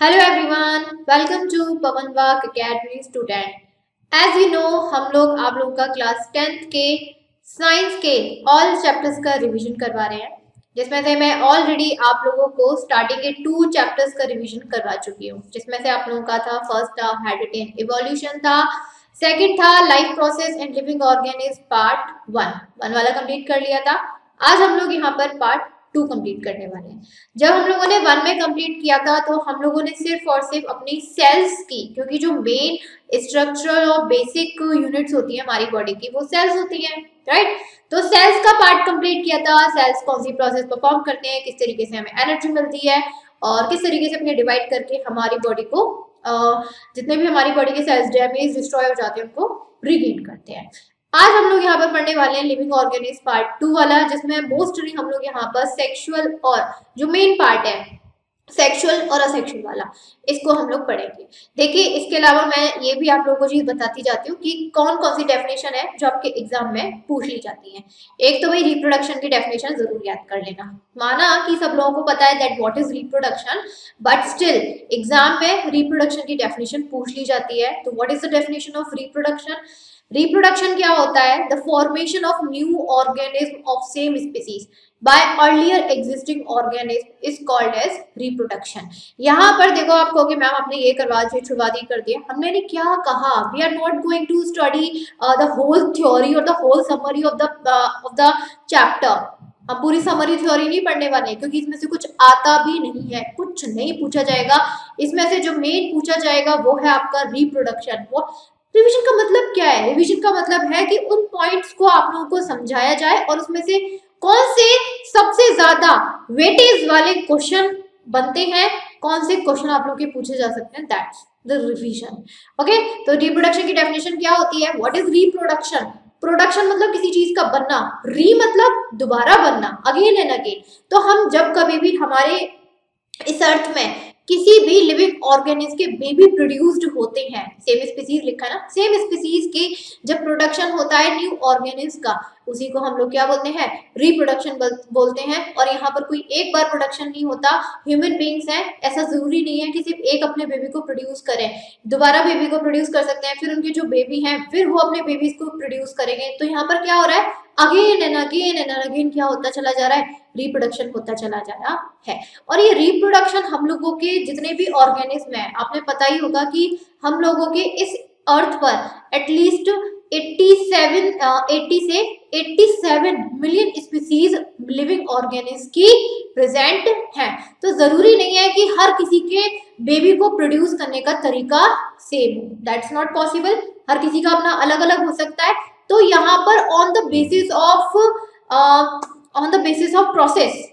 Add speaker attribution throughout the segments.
Speaker 1: Hello everyone, welcome to Pawan वाक academy student. As you know, हम लोग आप लोगों का क्लास 10th के साइंस के ऑल चैप्टर्स का रिवीजन करवा रहे हैं, जिसमें से मैं ऑलरेडी आप लोगों को स्टार्टिंग के 2 चैप्टर्स का रिवीजन करवा चुकी हूँ। जिसमें से आप लोगों का था फर्स्ट था हाइड्रोजन इवोल्यूशन था, सेकंड था life process and living organism part 1 वाला कंप्लीट कर लिया था। आज हम लोग यहाँ पर पार्ट 2 कंप्लीट करने वाले हैं। जब हम लोगों ने 1 में कंप्लीट किया था तो हम लोगों ने सिर्फ और सिर्फ अपनी सेल्स की, क्योंकि जो मेन स्ट्रक्चरल और बेसिक यूनिट्स होती है हमारी बॉडी की वो सेल्स होती हैं, राइट। तो सेल्स का पार्ट कंप्लीट किया था। सेल्स कौन सी प्रोसेस परफॉर्म करते हैं, किस तरीके से हमें एनर्जी मिलती है और किस तरीके से अपने डिवाइड करके हमारी बॉडी को जितने भी हमारी बॉडी के सेल्स डैमेज डिस्ट्रॉय हो जाते हैं उनको रिगेन करते हैं। आज हम लोग यहाँ पर पढ़ने वाले हैं लिविंग ऑर्गेनिज्म पार्ट 2 वाला, जिसमें मोस्टली हम लोग यहाँ पर सेक्सुअल और जो मेन पार्ट है सेक्सुअल और असेक्सुअल वाला, इसको हम लोग पढ़ेंगे। देखिए, इसके अलावा मैं ये भी आप लोगों को चीज बताती जाती हूँ कि कौन कौन सी डेफिनेशन है जो आपके एग्जाम में पूछ ली जाती है। एक तो भाई रिप्रोडक्शन की डेफिनेशन जरूर याद कर लेना। माना कि सब लोगों को पता है that what is reproduction, but still exam में रिप्रोडक्शन की डेफिनेशन पूछ ली जाती है। तो what is the definition of reproduction? Reproduction क्या होता है? The formation of new organism of same species by earlier existing organism is called as reproduction. यहाँ पर देखो, आप कहोगे मैम आपने ये करवा दी, छुड़वा दी, कर दिया। हमने ने क्या कहा? We are not going to study the whole theory और the whole summary of the chapter. हम पूरी समरी थ्योरी नहीं पढ़ने वाले, क्योंकि इसमें से कुछ आता भी नहीं है, कुछ नहीं पूछा जाएगा। इसमें से जो मेन पूछा जाएगा वो है आपका रिप्रोडक्शन। वो रिवीजन का मतलब क्या है? रिवीजन का मतलब है कि उन पॉइंट्स को आप लोगों को समझाया जाए और उसमें से कौन से सबसे ज्यादा वेटेज वाले क्वेश्चन बनते हैं, कौन से क्वेश्चन आप लोग के पूछे जा सकते हैं, दैट्स द रिवीजन। ओके, तो रिप्रोडक्शन की डेफिनेशन क्या होती है? What is reproduction? प्रोडक्शन मतलब किसी चीज का बनना, री मतलब दोबारा बनना, अगेन एंड अगेन। तो हम जब कभी भी हमारे इस अर्थ में किसी भी लिविंग ऑर्गेनिज्म के बेबी प्रोड्यूस्ड होते हैं, सेम स्पीसीज लिखा है ना, सेम स्पीसीज के जब प्रोडक्शन होता है न्यू ऑर्गेनिज्म का, उसी को हम लोग क्या बोलते हैं? रिप्रोडक्शन बोलते हैं। और यहाँ पर कोई एक बार प्रोडक्शन नहीं होता। ह्यूमन बीइंग्स हैं, ऐसा जरूरी नहीं है कि सिर्फ एक अपने बेबी को प्रोड्यूस करें, दोबारा बेबी को प्रोड्यूस कर सकते हैं, फिर उनके जो बेबी हैं फिर वो अपने बेबीज को प्रोड्यूस करेंगे। तो यहाँ पर क्या हो रहा है? Again and again and again क्या होता चला जा रहा है? रिप्रोडक्शन होता चला जा रहा है। और ये रिप्रोडक्शन हम लोगों के जितने भी ऑर्गेनिज्म है, आपने पता ही होगा कि हम लोगों के इस अर्थ पर एटलीस्ट 80 से 87 मिलियन स्पीसीज लिविंग ऑर्गेनिज्म की प्रेजेंट है। तो जरूरी नहीं है कि हर किसी के बेबी को प्रोड्यूस करने का तरीका सेम हो, दैट्स नॉट पॉसिबल। हर किसी का अपना अलग अलग हो सकता है। तो यहाँ पर on the basis of process,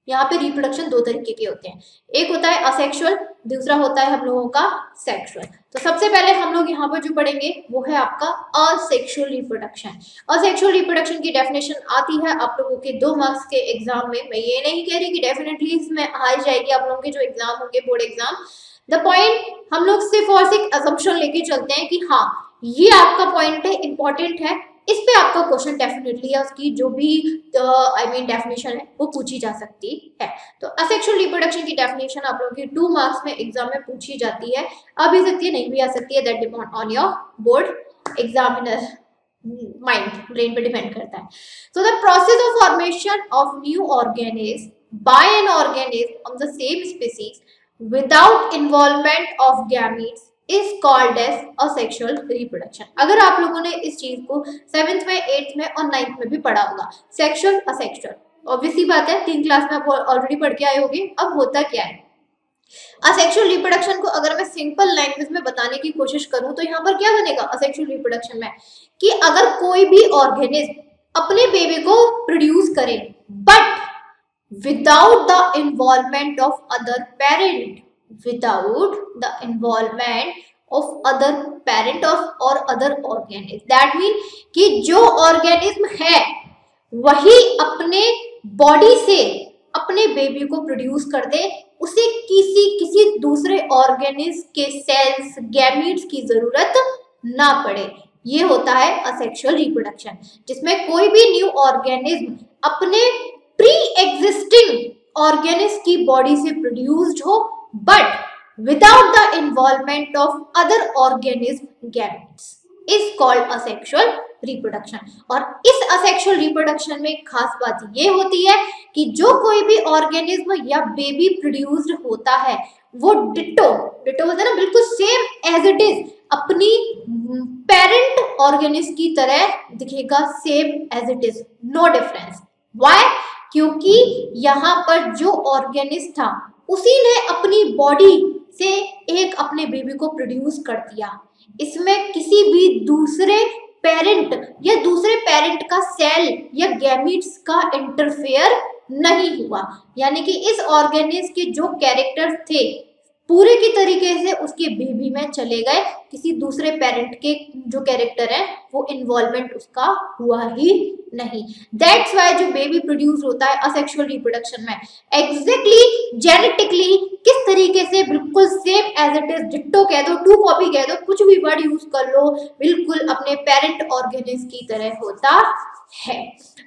Speaker 1: यहाँ पे रिप्रोडक्शन 2 तरीके के होते हैं। एक होता है असेक्सुअल, दूसरा होता है हम लोगों का सेक्सुअल। तो सबसे पहले हम लोग यहाँ पर जो पढ़ेंगे वो है आपका असेक्सुअल रिप्रोडक्शन। असेक्सुअल रिप्रोडक्शन की डेफिनेशन आती है आप लोगों के 2 मार्क्स के एग्जाम में। मैं ये नहीं कह रही कि डेफिनेटली इसमें आ जाएगी आप लोगों के जो एग्जाम होंगे बोर्ड एग्जाम। द पॉइंट हम लोग सिर्फ और सिर्फ असम्पशन लेके चलते हैं कि हाँ ये आपका पॉइंट है, इंपॉर्टेंट है, इस पे आपका क्वेश्चन डेफिनेटली है, उसकी जो भी डेफिनेशन है वो पूछी जा सकती है। तो असेक्सुअल रिप्रोडक्शन की डेफिनेशन आप लोगों की 2 मार्क्स में एग्जाम में पूछी जाती है। आ भी सकती है, नहीं भी आ सकती है, that depend on your board examiner mind, brain पे डिपेंड करता है। So the process of formation of new organism by an organism of the same species without involvement of gametes is called as asexual reproduction। अगर आप लोगों ने इस चीज को 7th में, 8th में और 9th में भी पढ़ा होगा, सेक्सुअल असेक्सुअल, ऑब्वियसली बात है 3 क्लास में आप ऑलरेडी पढ़ के आए होंगे। अब होता क्या है? असेक्सुअल रिप्रोडक्शन को अगर मैं सिंपल लैंग्वेज में बताने की कोशिश करूं तो यहाँ पर क्या बनेगा असेक्सुअल रिप्रोडक्शन में, कि अगर कोई भी ऑर्गेनिज्म अपने बेबी को प्रोड्यूस करे but without the involvement of other parent, without the involvement of other parent or other organism, that mean कि जो organism है वही अपने बॉडी से अपने बेबी को प्रोड्यूस कर दे, उसे किसी दूसरे ऑर्गेनिज्म के सेल्स गैमीट्स की जरूरत ना पड़े। ये होता है असेक्सुअल रिप्रोडक्शन, जिसमें कोई भी न्यू ऑर्गेनिज्म अपने प्री एग्जिस्टिंग ऑर्गेनिज्म की बॉडी से प्रोड्यूस्ड हो but without the involvement of other organism gametes is called asexual reproduction. और इस असेक्सुअल रिप्रोडक्शन में खास बात ये होती है कि जो कोई भी ऑर्गेनिज्म या बेबी प्रोड्यूस्ड होता है वो डिटो डिटो बोलते हैं ना, बिल्कुल सेम एज इट इज अपनी पेरेंट ऑर्गेनिज्म की तरह दिखेगा, same as it is, no difference. Why? क्योंकि यहाँ पर जो ऑर्गेनिज्म था उसी ने अपनी बॉडी से एक अपने बेबी को प्रोड्यूस कर दिया। इसमें किसी भी दूसरे पेरेंट या दूसरे पेरेंट का सेल या गैमीट्स का इंटरफेयर नहीं हुआ। यानी कि इस ऑर्गेनिज्म के जो कैरेक्टर्स थे पूरे की तरीके से उसके बेबी में चले गए, किसी दूसरे पेरेंट के जो कैरेक्टर है वो इन्वॉल्वमेंट उसका हुआ ही नहीं। दैट्स वाई जो बेबी प्रोड्यूस होता है असेक्सुअल रिप्रोडक्शन में एग्जैक्टली जेनेटिकली किस तरीके से बिल्कुल same as it is, ditto कह दो, टू कॉपी कह दो, कुछ भी वर्ड यूज कर लो, बिल्कुल अपने पेरेंट ऑर्गेनिज्म की तरह होता है,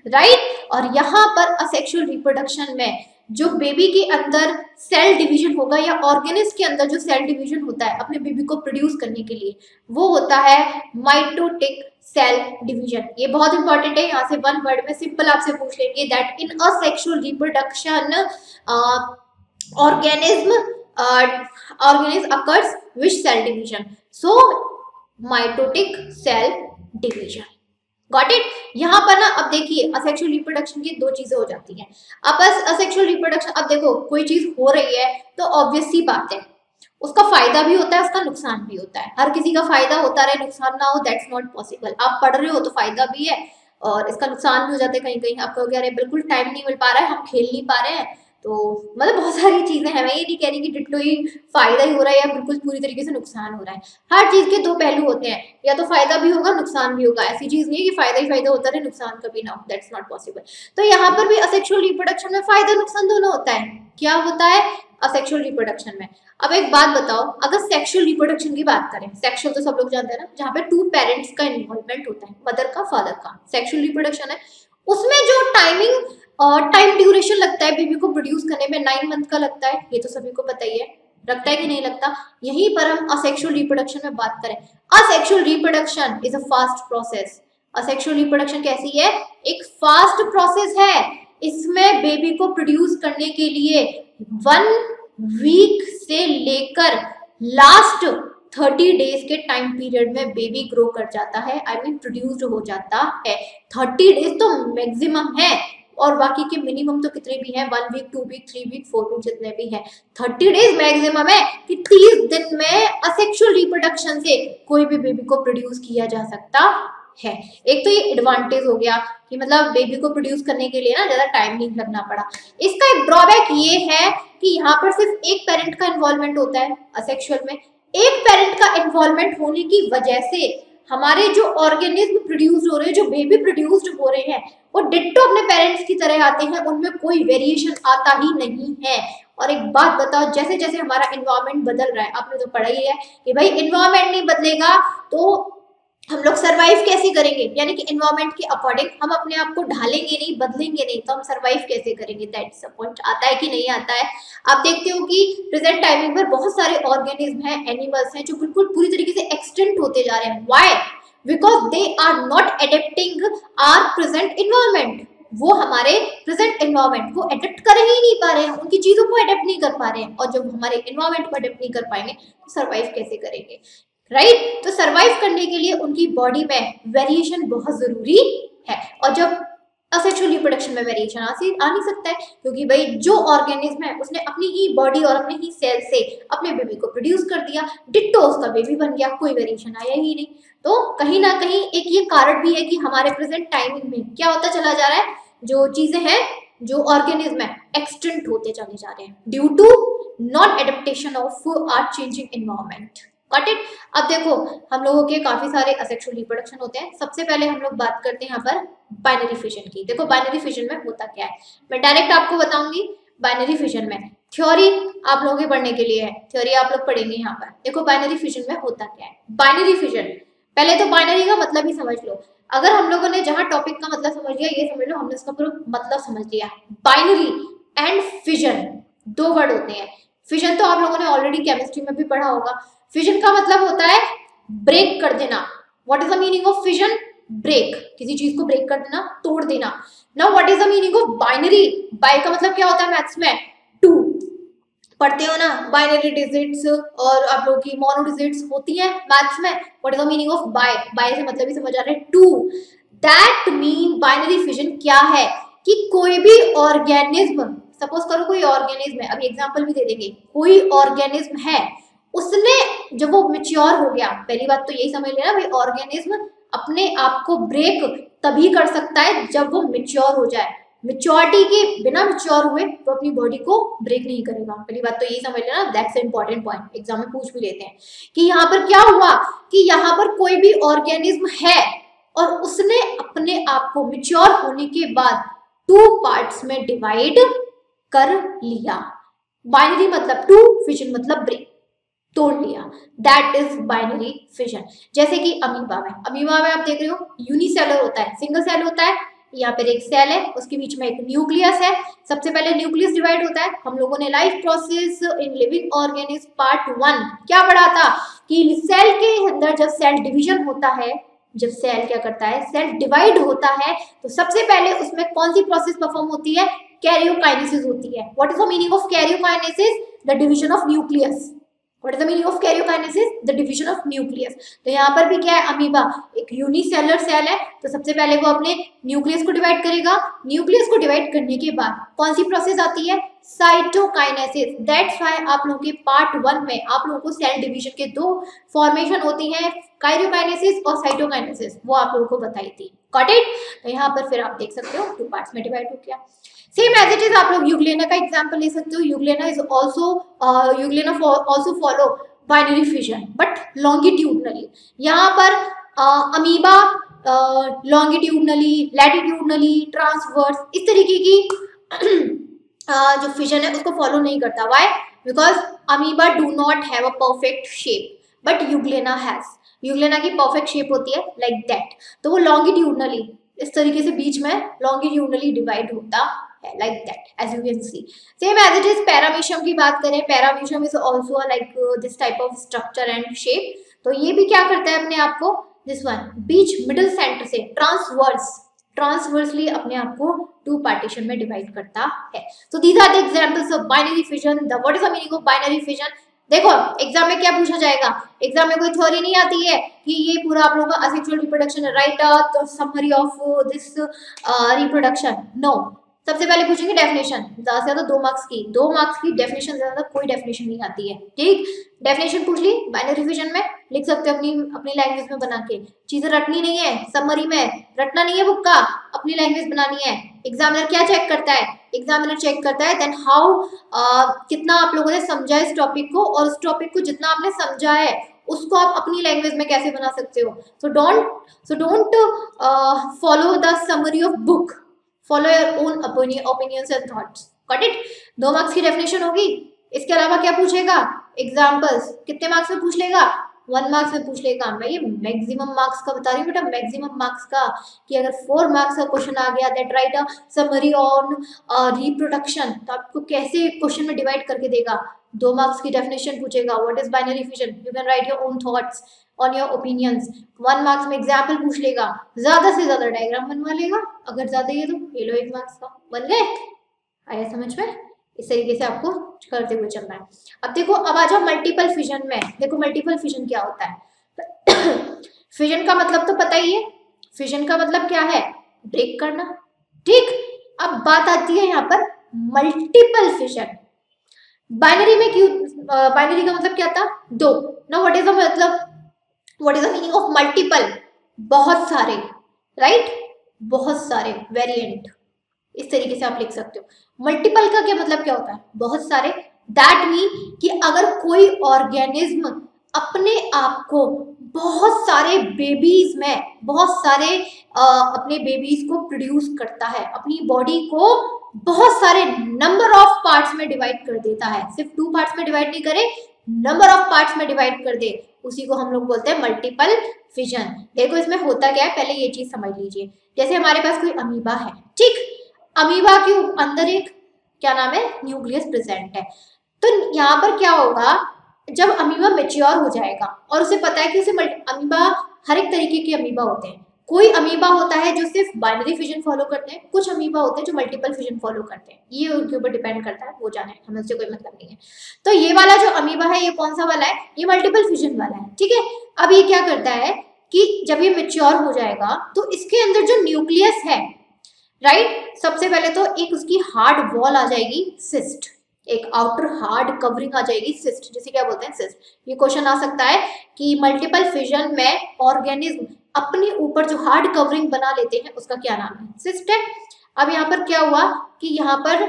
Speaker 1: राइट। और यहाँ पर असेक्सुअल रिप्रोडक्शन में जो बेबी के अंदर सेल डिवीजन होगा या ऑर्गेनिज्म के अंदर जो सेल डिवीजन होता है अपने बेबी को प्रोड्यूस करने के लिए, वो होता है माइटोटिक सेल डिवीजन। ये बहुत इंपॉर्टेंट है, यहाँ से वन वर्ड में सिंपल आपसे पूछ लेंगे that in asexual reproduction organism occurs which cell division? So mitotic cell division. Got it. यहाँ पर ना अब देखिए असेक्सुअल रिप्रोडक्शन की दो चीजें हो जाती हैं। अब असेक्सुअल रिप्रोडक्शन, अब देखो कोई चीज हो रही है तो ऑब्वियस सी बात है उसका फायदा भी होता है, उसका नुकसान भी होता है। हर किसी का फायदा होता रहे नुकसान ना हो, दैट्स नॉट पॉसिबल। आप पढ़ रहे हो तो फायदा भी है और इसका नुकसान भी हो जाता है कहीं कहीं। आप कहोगे अरे बिल्कुल टाइम नहीं मिल पा रहा है, हम खेल नहीं पा रहे हैं, तो मतलब बहुत सारी चीजें हैं। मैं ये नहीं कह रही कि डिट्टो ही फायदा ही हो रहा है या बिल्कुल पूरी तरीके से नुकसान हो रहा है। हर चीज के दो पहलू होते हैं, या तो फायदा भी होगा नुकसान भी होगा। ऐसी चीज नहीं है कि फायदा ही फायदा होता रहे नुकसान कभी ना हो, दैट्स नॉट पॉसिबल। तो यहाँ पर भी असेक्सुअल रिप्रोडक्शन में फायदा नुकसान दोनों होता है। क्या होता है असेक्सुअल रिप्रोडक्शन में? अब एक बात बताओ, अगर सेक्सुअल रिप्रोडक्शन की बात करें, सेक्सुअल तो सब लोग जानते हैं ना, जहाँ पे टू पेरेंट्स का इन्वॉल्वमेंट होता है, मदर का फादर का, सेक्सुअल रिप्रोडक्शन है। उसमें जो टाइम ड्यूरेशन लगता है बेबी को प्रोड्यूस करने में 9 मंथ का लगता है, ये तो सभी को पता ही है, लगता है कि नहीं लगता। यहीं पर हम असेक्सुअल रिप्रोडक्शन में बात करें, asexual reproduction is a fast process. Asexual reproduction कैसी है? एक फास्ट प्रोसेस है। इसमें बेबी को प्रोड्यूस करने के लिए 1 वीक से लेकर लास्ट 30 डेज के टाइम पीरियड में बेबी ग्रो कर जाता है, आई मीन प्रोड्यूस्ड हो जाता है। 30 डेज तो मैक्सिमम है और बाकी के मिनिमम तो कितने भी हैं, 1 वीक, 2 वीक, 3 वीक, 4 वीक, जितने भी हैं। 30 डेज मैक्सिमम है कि 30 दिन में असेक्सुअल रिप्रोडक्शन से कोई भी बेबी को प्रोड्यूस किया जा सकता है। एक तो ये एडवांटेज हो गया कि मतलब बेबी को प्रोड्यूस करने के लिए ना ज्यादा टाइम नहीं लगना पड़ा। इसका एक ड्रॉबैक ये है कि यहाँ पर सिर्फ एक पेरेंट का इन्वॉल्वमेंट होता है असेक्सुअल में। एक पेरेंट का इन्वॉल्वमेंट होने की वजह से हमारे जो ऑर्गेनिज्म प्रोड्यूस हो रहे हैं, जो बेबी प्रोड्यूस्ड हो रहे हैं, वो डिट्टो अपने पेरेंट्स की तरह आते हैं, उनमें कोई वेरिएशन आता ही नहीं है। और एक बात बताओ, जैसे जैसे हमारा एनवायरनमेंट बदल रहा है, आपने तो पढ़ा ही है कि भाई एनवायरनमेंट नहीं बदलेगा तो हम लोग सरवाइव कैसे करेंगे, यानी कि एनवायरनमेंट के अकॉर्डिंग हम अपने आप को ढालेंगे नहीं, बदलेंगे नहीं, तो हम सरवाइव कैसे करेंगे? That's the point. आता है कि नहीं आता है? आप देखते हो कि प्रेजेंट टाइमिंग पर बहुत सारे ऑर्गेनिज्म हैं, एनिमल्स हैं जो बिल्कुल पूरी तरीके से एक्सटिंक्ट होते जा रहे हैं। Why? Because they are not adapting our present environment. वो हमारे प्रेजेंट एनवायरनमेंट को एडेप्ट कर ही नहीं पा रहे हैं, उनकी चीजों को एडेप्ट नहीं कर पा रहे हैं। और जब हमारे एनवायरनमेंट को एडेप्ट नहीं कर पाएंगे तो सर्वाइव कैसे करेंगे, राइट? तो सर्वाइव करने के लिए उनकी बॉडी में वेरिएशन बहुत जरूरी है। और जब असेक्सुअल रिप्रोडक्शन में वेरिएशन आ नहीं सकता है, क्योंकि भाई जो ऑर्गेनिज्म है उसने अपनी ही बॉडी और अपने ही सेल से अपने बेबी को प्रोड्यूस कर दिया, डिट्टो उसका बेबी बन गया, कोई वेरिएशन आया ही नहीं। तो कहीं ना कहीं एक ये कारण भी है कि हमारे प्रेजेंट टाइमिंग में क्या होता चला जा रहा है, जो चीजें हैं, जो ऑर्गेनिज्म है, एक्सटिंक्ट होते चले जा रहे हैं due to non adaptation of our changing environment. Got it? अब देखो हम लोगों के काफी सारे असेक्सुअल रिप्रोडक्शन होते हैं। सबसे पहले हम लोग बात करते हैं यहाँ पर बाइनरी फिजन की। देखो बाइनरी फिजन में होता क्या है, मैं डायरेक्ट आपको बताऊंगी। बाइनरी फिजन में थ्योरी आप लोगों के पढ़ने के लिए है, थ्योरी आप लोग पढ़ेंगे यहाँ पर। देखो बाइनरी फिजन में होता क्या है। बाइनरी फिजन, पहले तो बाइनरी का मतलब ही समझ लो। अगर हम लोगों ने जहाँ टॉपिक का मतलब समझ लिया, ये समझ लो हमने उसका पूरा मतलब समझ लिया। बाइनरी एंड फिजन दो वर्ड होते हैं। फिजन तो आप लोगों ने ऑलरेडी केमिस्ट्री में भी पढ़ा होगा। फिजन का मतलब होता है ब्रेक कर देना। What is the meaning of fission? Break, किसी चीज को ब्रेक कर देना, तोड़ देना। Now what is the meaning of binary? Bi का मतलब क्या होता है मैथ्स में? टू। पढ़ते हो ना बाइनरी डिजिट्स और आप लोगों की मोनो डिजिट्स होती हैं मैथ्स में। What is the meaning of bi? Bi से मतलब ही समझ आ रहा है two. That mean binary fission क्या है कि कोई भी ऑर्गेनिज्म, सपोज करो कोई ऑर्गेनिज्म है, अभी एग्जांपल भी दे देंगे, कोई ऑर्गेनिज्म है, उसने जब वो मैच्योर हो गया, पहली बात तो यही समझ लेना भाई, ऑर्गेनिज्म अपने आप को ब्रेक तभी कर सकता है जब वो मैच्योर हो जाए। मेच्योरिटी के बिना मैच्योर हुए तो अपनी बॉडी को ब्रेक नहीं करेगा। पहली बात तो यही समझ लेना, दैट्स इंपॉर्टेंट पॉइंट, एग्जाम में पूछ भी लेते हैं कि यहाँ पर क्या हुआ कि यहाँ पर कोई भी ऑर्गेनिज्म है और उसने अपने आप को मैच्योर होने के बाद टू पार्ट्स में डिवाइड कर लिया। बाइनरी मतलब टू, फिजन मतलब ब्रेक, तोड़ लिया, दैट इज बाइनरी फिजन। जैसे कि अमीबा में, अमीबा में आप देख रहे हो यूनिसेलर होता है, सिंगल सेल होता है, यहाँ पर एक सेल है, उसके बीच में एक न्यूक्लियस है, सबसे पहले न्यूक्लियस डिवाइड होता है। हम लोगों ने life process in living organism part 1 क्या पढ़ा था कि सेल के अंदर जब सेल डिवीजन होता है, जब सेल क्या करता है, सेल डिवाइड होता है, तो सबसे पहले उसमें कौन सी प्रोसेस परफॉर्म होती है? कैरियोकाइनेसिस होती है। What is the meaning of karyokinesis? The division of nucleus. What is the meaning of karyokinesis? The division of nucleus. तो यहाँ पर भी क्या है, अमीबा एक यूनिसेलर सेल है, तो सबसे पहले वो अपने न्यूक्लियस को डिवाइड करेगा। न्यूक्लियस को डिवाइड करने के बाद कौन सी प्रोसेस आती है? साइटोकाइनेसिस। दैट्स व्हाई आप लोगों के पार्ट 1 में आप लोगों को सेल डिवीजन के दो फॉर्मेशन होती हैं, काइरोकाइनेसिस और साइटोकाइनेसिस, वो आप लोगों को बताई थी। Got it? तो यहाँ पर फिर आप देख सकते हो टू पार्ट्स में डिवाइड हो गया। सेम एज इट इज आप लोग यूग्लेना का एग्जांपल ले सकते हो। Euglena is also also follow binary fission but longitudinally. यहाँ पर अमीबा लॉन्गिट्यूडनली, लैटिट्यूडनली, ट्रांसवर्स, इस तरीके की जो फिजन है उसको फॉलो नहीं करता। Why? Because amoeba do not have a perfect shape but euglena has. Euglena की परफेक्ट शेप होती है लाइक दैट, तो वो लॉन्गिट्यूडनली इस तरीके से बीच में लॉन्गिट्यूडनली डिवाइड होता है like that, as you can see. Same as it is paramecium की बात करें, paramecium is also like this type of structure and shape. तो ये भी क्या करता है अपने आप को, दिस वन बीच मिडिल सेंटर से ट्रांसवर्सली अपने आप को टू पार्टीशन में डिवाइड करता है। तो these are the examples of binary fission. The what is the meaning of binary fission? देखो एग्जाम में क्या पूछा जाएगा, एग्जाम में कोई थ्योरी नहीं आती है कि ये पूरा आप लोगों का असेक्सुअल रिप्रोडक्शन है, right the summary of this reproduction. No, सबसे पहले पूछेंगे डेफिनेशन, ज्यादा से ज्यादा 2 मार्क्स की, 2 मार्क्स की डेफिनेशन, ज्यादा कोई डेफिनेशन नहीं आती है। ठीक, डेफिनेशन पूछ ली, बाइनरी फिजन में लिख सकते हो अपनी लैंग्वेज में बना के। चीजें रटनी नहीं है, समरी में रटना नहीं है बुक का, अपनी लैंग्वेज बनानी है। एग्जामिनर क्या चेक करता है? एग्जामिनर चेक करता है देन हाउ कितना आप लोगों ने समझा इस टॉपिक को, और उस टॉपिक को जितना आपने समझा है उसको आप अपनी लैंग्वेज में कैसे बना सकते हो। So don't follow the summary of book, follow your own opinions and thoughts. Got it? 2 marks की डेफिनेशन होगी। इसके अलावा क्या पूछेगा? एग्जाम्पल्स। कितने मार्क्स में पूछ लेगा? 1 मार्क्स में पूछ लेगा। मैं ये मैक्सिमम मार्क्स का बता रही हूँ बेटा, मैक्सिमम मार्क्स का, कि अगर 4 मार्क्स का क्वेश्चन आ गया that right a summary on reproduction, तो आपको कैसे क्वेश्चन में डिवाइड करके देगा। 2 मार्क्स की डेफिनेशन पूछेगा, what is binary fission, you can write your own thoughts on your opinions. 1 marks में एग्जाम्पल पूछ लेगा, ज्यादा से ज्यादा डायग्राम बनवा लेगा, अगर ज्यादा ये तो ये लो 1 मार्क्स का, बन गए। आया समझ में? इस तरीके से आपको करते हुए चलना है। अब देखो, अब आ जाओ मल्टीपल फिजन में। देखो मल्टीपल फिजन क्या होता है। फिजन का मतलब तो पता ही है, फिजन का मतलब क्या है? ब्रेक करना। ठीक, अब बात आती है यहाँ पर मल्टीपल फिजन। बाइनरी में क्यों, बाइनरी का मतलब क्या था? 2 ना। व्हाट इज द मतलब, what is the meaning of multiple? बहुत सारे, राइट, बहुत सारे वेरिएंट, इस तरीके से आप लिख सकते हो। मल्टीपल का क्या मतलब क्या होता है? बहुत सारे। दैट मीन कि अगर कोई ऑर्गेनिज्म अपने आप को बहुत सारे बेबीज में, बहुत सारे अपने बेबीज को प्रोड्यूस करता है, अपनी बॉडी को बहुत सारे नंबर ऑफ पार्ट्स में डिवाइड कर देता है, सिर्फ 2 पार्ट्स में डिवाइड नहीं करे, नंबर ऑफ पार्ट्स में डिवाइड कर दे, उसी को हम लोग बोलते हैं मल्टीपल फिजन। देखो इसमें होता क्या है, पहले ये चीज समझ लीजिए। जैसे हमारे पास कोई अमीबा है, ठीक, अमीबा के अंदर एक क्या नाम है, न्यूक्लियस प्रेजेंट है। तो यहाँ पर क्या होगा, जब अमीबा मेच्योर हो जाएगा और उसे पता है कि उसे अमीबा हर एक तरीके के अमीबा होते हैं। कोई अमीबा होता है जो सिर्फ बाइनरी फिजन फॉलो करते हैं, कुछ अमीबा होते हैं जो मल्टीपल फिजन फॉलो करते हैं, ये उनके ऊपर डिपेंड करता है, वो जाने, हमें उससे कोई मतलब नहीं है। तो ये वाला जो अमीबा है ये कौन सा वाला है, ये मल्टीपल फिजन वाला है, ठीक है। अब ये क्या करता है कि जब ये मेच्योर हो जाएगा तो इसके अंदर जो न्यूक्लियस है, राइट, सबसे पहले तो एक उसकी हार्ड वॉल आ जाएगी, सिस्ट, एक आउटर हार्ड कवरिंग आ जाएगी, सिस्ट, जिसे क्या बोलते हैं, सिस्ट। ये क्वेश्चन आ सकता है कि मल्टीपल फिजन में ऑर्गेनिज्म अपने ऊपर जो हार्ड कवरिंग बना लेते हैं उसका क्या नाम है, सिस्ट है। अब यहाँ पर क्या हुआ कि यहाँ पर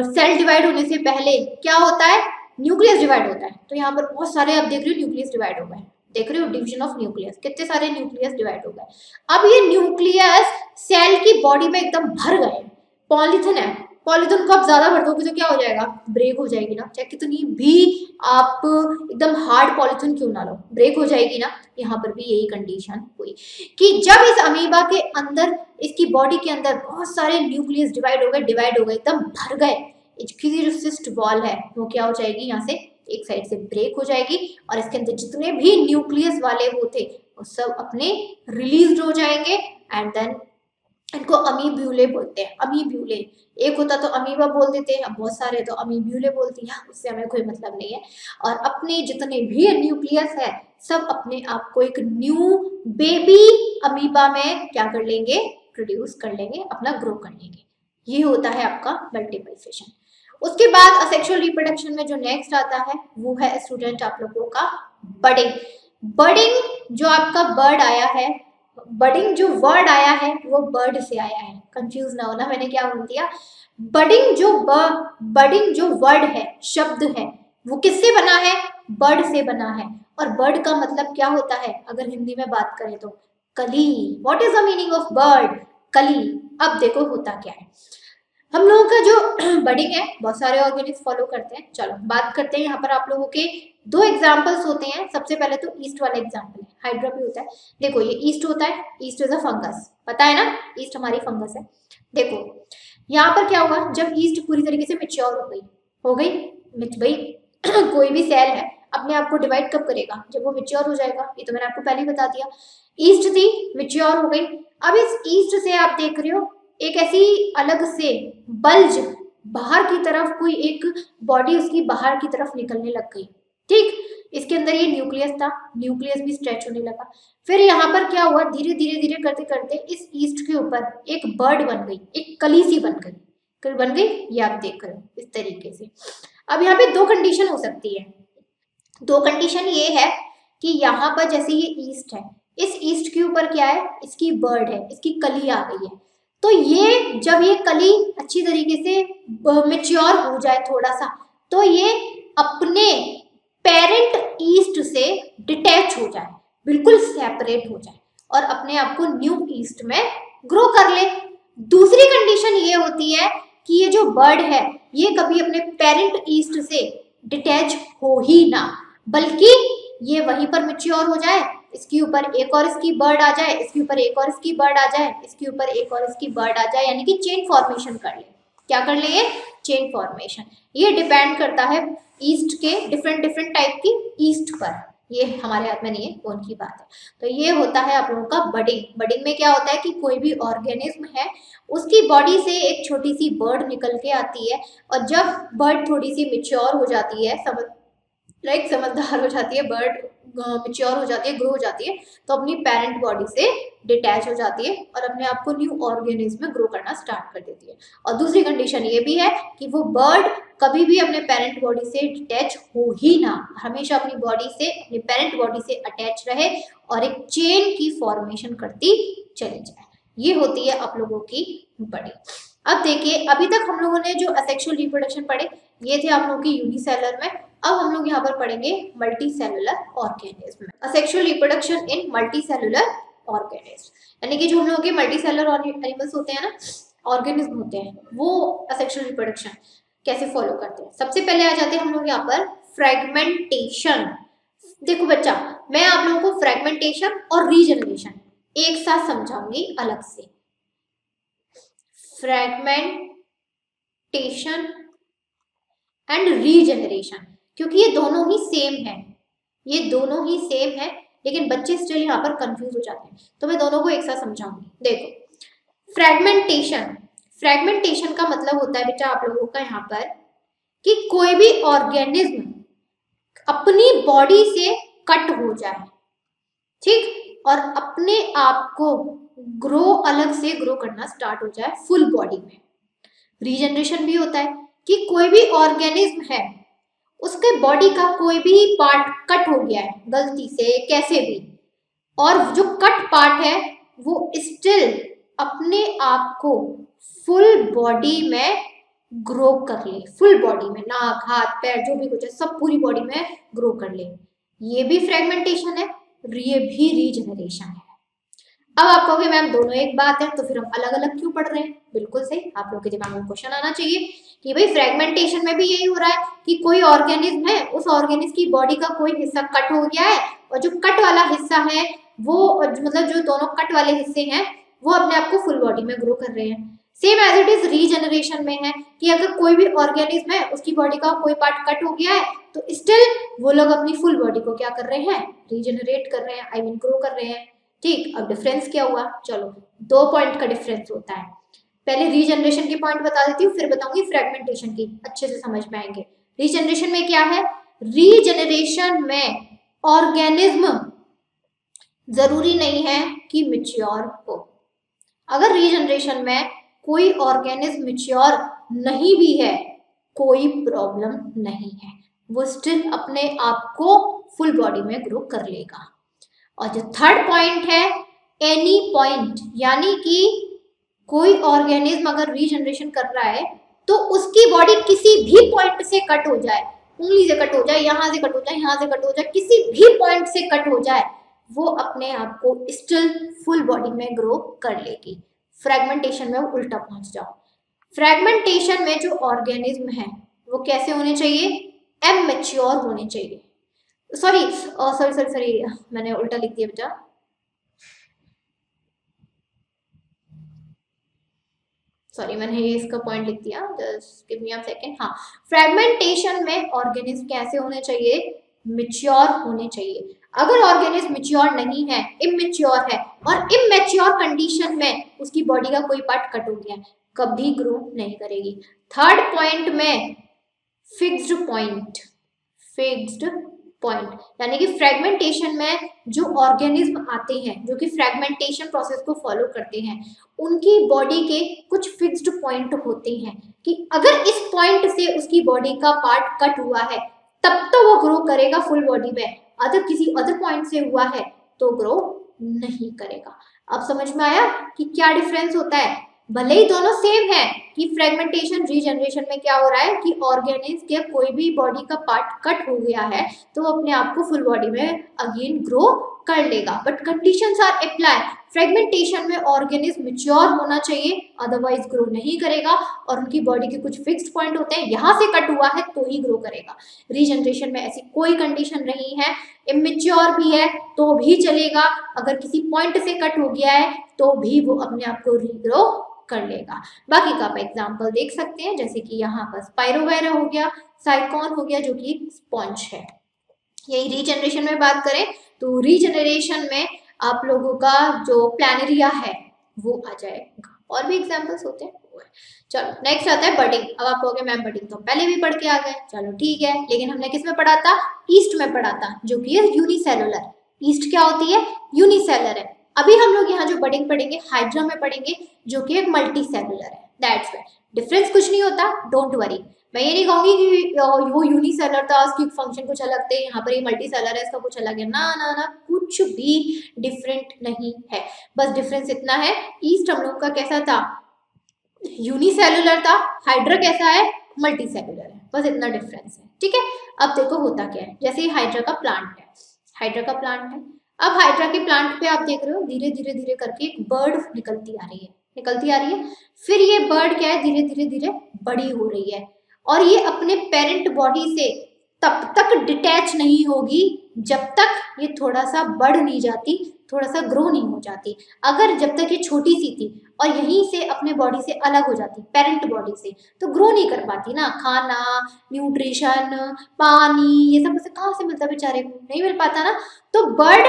Speaker 1: सेल डिवाइड होने से पहले क्या होता है, न्यूक्लियस डिवाइड होता है। तो यहाँ पर बहुत सारे आप देख रहे हो न्यूक्लियस डिवाइड हो गए, देख रहे हो डिवीजन ऑफ न्यूक्लियस, कितने सारे न्यूक्लियस डिवाइड हो गए। अब ये न्यूक्लियस सेल की बॉडी में एकदम भर गए। पॉलीथिन है, पॉलीथिन को आप ज्यादा भर दोगे तो क्या हो जाएगा, ब्रेक हो जाएगी ना, चाहे कितनी भी आप एकदम हार्ड पॉलीथिन क्यों ना लो, ब्रेक हो जाएगी ना। यहाँ पर भी यही कंडीशन हुई कि जब इस अमीबा के अंदर, इसकी बॉडी के अंदर बहुत सारे न्यूक्लियस डिवाइड हो गए, एकदम भर गए, इसकी जो सिस्ट वॉल है वो क्या हो जाएगी, यहाँ से एक साइड से ब्रेक हो जाएगी और इसके अंदर जितने भी न्यूक्लियस वाले वो थे वो सब अपने रिलीज हो जाएंगे। एंड देन इनको अमीब्यूले बोलते हैं, अमीब्यूले। एक होता तो अमीबा बोल देते हैं, अब बहुत सारे तो अमीब्यूले बोलती हैं, उससे हमें कोई मतलब नहीं है। और अपने जितने भी न्यूक्लियस है सब अपने आप को एक न्यू बेबी अमीबा में क्या कर लेंगे, प्रोड्यूस कर लेंगे, अपना ग्रो कर लेंगे। ये होता है आपका मल्टीपल फिशन। उसके बाद असेक्सुअल रिप्रोडक्शन में जो नेक्स्ट आता है वो है स्टूडेंट आप लोगों का बडिंग। बडिंग जो आपका बर्ड आया है, बडिंग जो वर्ड आया है वो बर्ड से आया है, कंफ्यूज ना होना, मैंने क्या बोल दिया। बडिंग जो वर्ड है, शब्द है, वो किससे बना है, बर्ड से बना है। और बर्ड का मतलब क्या होता है अगर हिंदी में बात करें तो, कली। What is the meaning of bird, कली। अब देखो होता क्या है, हम लोगों का जो बडिंग है बहुत सारे ऑर्गेनिज्म फॉलो करते हैं। चलो बात करते हैं, यहाँ पर आप लोगों के दो एग्जांपल्स होते हैं। सबसे पहले तो ईस्ट वाला एग्जांपल है, हाइड्रा भी होता है। देखो ये ईस्ट होता है, ईस्ट इज अ फंगस, पता है ना, ईस्ट हमारी फंगस है। देखो यहाँ पर क्या हुआ, जब ईस्ट पूरी तरीके से मेच्योर हो गई मिच भाई कोई भी सेल है अपने आप को डिवाइड कब करेगा, जब वो मेच्योर हो जाएगा, ये तो मैंने आपको पहले ही बता दिया। ईस्ट थी, मेच्योर हो गई। अब इस ईस्ट से आप देख रहे हो एक ऐसी अलग से बल्ज, बाहर की तरफ कोई एक बॉडी उसकी बाहर की तरफ निकलने लग गई, ठीक। इसके अंदर ये न्यूक्लियस था, न्यूक्लियस भी स्ट्रेच होने लगा। फिर यहाँ पर क्या हुआ, धीरे धीरे धीरे करते करते इस ईस्ट के ऊपर एक बर्ड बन गई, एक कली सी बन गई, बन गई, ये आप देख रहे हो इस तरीके से। अब यहाँ पे दो कंडीशन हो सकती है, दो कंडीशन ये है कि यहाँ पर जैसे ये ईस्ट है, इस ईस्ट के ऊपर क्या है, इसकी बर्ड है, इसकी कली आ गई है। तो ये जब ये कली अच्छी तरीके से मेच्योर हो जाए थोड़ा सा, तो ये अपने पेरेंट ईस्ट से डिटैच हो जाए, बिल्कुल सेपरेट हो जाए और अपने आप को न्यू ईस्ट में ग्रो कर ले। दूसरी कंडीशन ये होती है कि ये जो बर्ड है ये कभी अपने पेरेंट ईस्ट से डिटैच हो ही ना, बल्कि ये वहीं पर मेच्योर हो जाए, इसके ऊपर एक और इसकी बर्ड आ जाए, इसके ऊपर एक और इसकी बर्ड आ जाए, इसके ऊपर एक और इसकी बर्ड आ जाए, यानी कि चेन फॉर्मेशन कर ले। क्या कर ले, ये चेन फॉर्मेशन। ये डिपेंड करता है ईस्ट के डिफरेंट डिफरेंट टाइप की ईस्ट पर, ये हमारे हाथ में नहीं है, कौन की बात है। तो ये होता है आप लोगों का बडिंग। बडिंग में क्या होता है कि कोई भी ऑर्गेनिज्म है उसकी बॉडी से एक छोटी सी बर्ड निकल के आती है, और जब बर्ड थोड़ी सी मेच्योर हो जाती है, समझदार हो जाती है, बर्ड मेच्योर हो जाती है, ग्रो हो जाती है, तो अपनी पेरेंट बॉडी से डिटैच हो जाती है और अपने आप को न्यू ऑर्गेनिज्म में ग्रो करना स्टार्ट कर देती है। और दूसरी कंडीशन ये भी है कि वो बर्ड कभी भी अपने पेरेंट बॉडी से डिटैच हो ही ना, हमेशा अपनी बॉडी से, अपनी पेरेंट बॉडी से अटैच रहे और एक चेन की फॉर्मेशन करती चली जाए। ये होती है आप लोगों की बॉडी। अब देखिए अभी तक हम लोगों ने जो असेक्सुअल रिप्रोडक्शन पढ़े ये थे आप लोगों की यूनिसेलुलर में। अब हम लोग यहाँ पर पढ़ेंगे मल्टी सेलुलर ऑर्गेनिज्म में, asexual reproduction in multi cellular organism, यानी कि जो हम लोगों के मल्टी सेलुलर एनिमल्स होते हैं ना, ऑर्गेनिज्म होते हैं, वो असेक्सुअल रिप्रोडक्शन कैसे फॉलो करते हैं। सबसे पहले आ जाते हैं हम लोग यहाँ पर फ्रेगमेंटेशन। देखो बच्चा, मैं आप लोगों को फ्रेगमेंटेशन और रीजनरेशन एक साथ समझाऊंगी अलग से। फ्रेगमेंटेशन एंड रीजेनरेशन, क्योंकि ये दोनों ही सेम है, ये दोनों ही सेम है, लेकिन बच्चे स्टिल यहाँ पर कंफ्यूज हो जाते हैं। तो मैं दोनों को एक साथ समझाऊंगी। देखो फ्रेगमेंटेशन, फ्रेगमेंटेशन का मतलब होता है बेटा आप लोगों का यहाँ पर कि कोई भी ऑर्गेनिज्म अपनी बॉडी से कट हो जाए, ठीक, और अपने आप को ग्रो, अलग से ग्रो करना स्टार्ट हो जाए फुल बॉडी में। रीजनरेशन भी होता है कि कोई भी ऑर्गेनिज्म है, उसके बॉडी का कोई भी पार्ट कट हो गया है गलती से कैसे भी, और जो कट पार्ट है वो स्टिल अपने आप को फुल बॉडी में ग्रो कर ले, फुल बॉडी में, नाक हाथ पैर जो भी कुछ है सब पूरी बॉडी में ग्रो कर ले। ये भी फ्रेगमेंटेशन है, ये भी रीजनरेशन है। अब आप कहोगे मैम दोनों एक बात है, तो फिर हम अलग अलग क्यों पढ़ रहे हैं? बिल्कुल सही, आप लोग के दिमाग में क्वेश्चन आना चाहिए कि भाई फ्रेगमेंटेशन में भी यही हो रहा है कि कोई ऑर्गेनिज्म है, उस ऑर्गेनिज्म की बॉडी का कोई हिस्सा कट हो गया है, और जो कट वाला हिस्सा है वो मतलब जो दोनों कट वाले हिस्से हैं वो अपने आप को फुल बॉडी में ग्रो कर रहे हैं। Same as it is regeneration में है कि अगर कोई भी ऑर्गेनिज्म है, उसकी बॉडी का कोई पार्ट कट हो गया है, तो स्टिल वो लोग अपनी फुल बॉडी को क्या कर रहे हैं? रीजनरेट कर रहे हैं, आई मीन ग्रो कर रहे हैं। ठीक, अब डिफरेंस क्या हुआ? चलो 2 पॉइंट का डिफरेंस होता है। पहले रीजनरेशन के पॉइंट बता देती हूँ, फिर बताऊंगी फ्रेगमेंटेशन की, अच्छे से समझ में आएंगे। रीजनरेशन में क्या है? रीजनरेशन में ऑर्गेनिज्म जरूरी नहीं है कि मैच्योर हो। अगर रीजनरेशन में कोई ऑर्गेनिज्म मैच्योर नहीं भी है, कोई प्रॉब्लम नहीं है, वो स्टिल अपने आप को फुल बॉडी में ग्रो कर लेगा। और जो थर्ड पॉइंट है एनी पॉइंट, यानी कि कोई ऑर्गेनिज्म अगर रीजनरेशन कर रहा है तो उसकी बॉडी किसी भी पॉइंट से कट हो जाए, उंगली से कट हो जाए, यहाँ से कट हो जाए, यहाँ से कट हो जाए, किसी भी पॉइंट से कट हो जाए, वो अपने आप को स्टिल फुल बॉडी में ग्रो कर लेगी। फ्रेगमेंटेशन में उल्टा पहुंच जाओ। फ्रेगमेंटेशन में जो ऑर्गेनिज्म है वो कैसे होने चाहिए? इमैच्योर होने चाहिए। सॉरी सॉरी सॉरी सॉरी मैंने उल्टा लिख दिया बेटा, सॉरी मैंने ये इसका पॉइंट लिख दिया, just give me a second. हाँ, फ्रेगमेंटेशन में ऑर्गेनिज्म कैसे होने चाहिए? मैच्योर होने चाहिए। अगर ऑर्गेनिज्म मैच्योर नहीं है, इमैच्योर है, और इमैच्योर कंडीशन में उसकी बॉडी का कोई पार्ट कट हो गया, कभी ग्रो नहीं करेगी। थर्ड पॉइंट में फिक्स्ड पॉइंट, फिक्स्ड पॉइंट, यानी कि फ्रेगमेंटेशन में जो ऑर्गेनिज्म आते हैं, जो कि फ्रेगमेंटेशन प्रोसेस को फॉलो करते हैं, उनकी बॉडी के कुछ फिक्स्ड पॉइंट होते हैं कि अगर इस पॉइंट से उसकी बॉडी का पार्ट कट हुआ है तब तो वो ग्रो करेगा फुल बॉडी में, अगर किसी अदर पॉइंट से हुआ है तो ग्रो नहीं करेगा। अब समझ में आया कि क्या डिफरेंस होता है? भले ही दोनों सेम है कि फ्रेगमेंटेशन रीजनरेशन में क्या हो रहा है कि ऑर्गेनिज्म के कोई भी बॉडी का पार्ट कट हो गया है तो वो अपने आप को फुल बॉडी में अगेन ग्रो कर लेगा, but conditions are apply. Fragmentation में ऑर्गेनिज्म मैच्योर होना चाहिए, अदरवाइज ग्रो नहीं करेगा, और उनकी बॉडी के कुछ फिक्स्ड पॉइंट होते हैं, यहाँ से कट हुआ है तो ही ग्रो करेगा। रीजनरेशन में ऐसी कोई कंडीशन नहीं है, इमेच्योर भी है तो भी चलेगा, अगर किसी पॉइंट से कट हो गया है तो भी वो अपने आप को रीग्रो कर लेगा। बाकी का आप एग्जाम्पल देख सकते हैं, जैसे कि यहाँ पर स्पाइरोवायरा हो गया, साइकॉन हो गया जो कि स्पॉन्ज है। यही रीजनरेशन में बात करें तो रीजनरेशन में आप लोगों का जो प्लानेरिया है वो आ जाएगा, और भी एग्जाम्पल्स होते हैं। चलो नेक्स्ट आता है बडिंग। अब आप कहोगे मैम बडिंग तो पहले भी पढ़ के आ गए, चलो ठीक है, लेकिन हमने किस में पढ़ा था? ईस्ट में पढ़ा था, जो कि है यूनिसेलुलर। ईस्ट क्या होती है? यूनिसेलुलर है। अभी हम लोग यहाँ जो बडिंग पढ़ेंगे हाइड्रा में पढ़ेंगे, जो कि एक मल्टी सेलुलर है। दैट्स व्हाई डिफरेंस कुछ नहीं होता, डोंट वरी। मैं ये नहीं कहूंगी कि वो यूनिसेलर था, उसकी फंक्शन कुछ अलग थे, यहाँ पर ये मल्टी सेलर है, इसका कुछ अलग है, ना ना ना, कुछ भी डिफरेंट नहीं है। बस डिफरेंस इतना है, ईस्ट हम लोग का कैसा था? यूनिसेलुलर था, हाइड्रा कैसा है? मल्टी सेलुलर है, बस इतना डिफरेंस है। ठीक है, अब देखो होता क्या है। जैसे हाइड्रा का प्लांट है, हाइड्रा का प्लांट है, अब हाइड्रा के प्लांट पे आप देख रहे हो धीरे धीरे धीरे करके एक बर्ड निकलती आ रही है, निकलती आ रही है। फिर ये बर्ड क्या है? धीरे धीरे धीरे बड़ी हो रही है, और ये अपने पेरेंट बॉडी से तब तक डिटैच नहीं होगी जब तक ये थोड़ा सा बढ़ नहीं जाती, थोड़ा सा ग्रो नहीं हो जाती। अगर जब तक ये छोटी सी थी और यहीं से अपने बॉडी से अलग हो जाती, पेरेंट बॉडी से, तो ग्रो नहीं कर पाती ना। खाना, न्यूट्रिशन, पानी, ये सब उसे कहाँ से मिलता, बेचारे को नहीं मिल पाता ना। तो बर्ड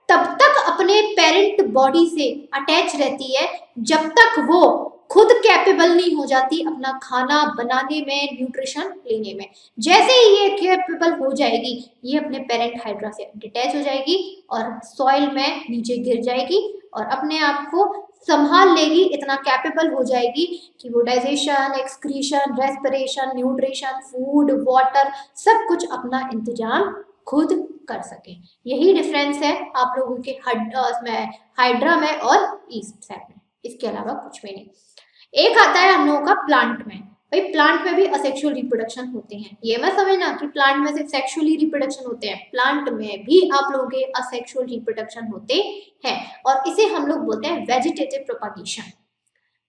Speaker 1: तब तक अपने पेरेंट बॉडी से अटैच रहती है जब तक वो खुद कैपेबल नहीं हो जाती अपना खाना बनाने में, न्यूट्रिशन लेने में। जैसे ही ये कैपेबल हो जाएगी, ये अपने पेरेंट हाइड्रा से डिटैच हो जाएगी और सॉइल में नीचे गिर जाएगी और अपने आप को संभाल लेगी, इतना कैपेबल हो जाएगी कि वो digestion, excretion, respiration, nutrition, food, water, सब कुछ अपना इंतजाम खुद कर सके। यही डिफरेंस है आप लोगों के हाइड्रा में और ईस्ट सेल में, इसके अलावा कुछ भी नहीं। एक आता है हम लोगों का प्लांट में। भाई प्लांट में भी असेक्सुअल रिप्रोडक्शन होते हैं, ये मत समझना कि प्लांट में सिर्फ सेक्सुअली रिप्रोडक्शन होते हैं, प्लांट में भी आप लोगों के असेक्सुअल रिप्रोडक्शन होते हैं और इसे हम लोग बोलते हैं वेजिटेटिव प्रोपगेशन,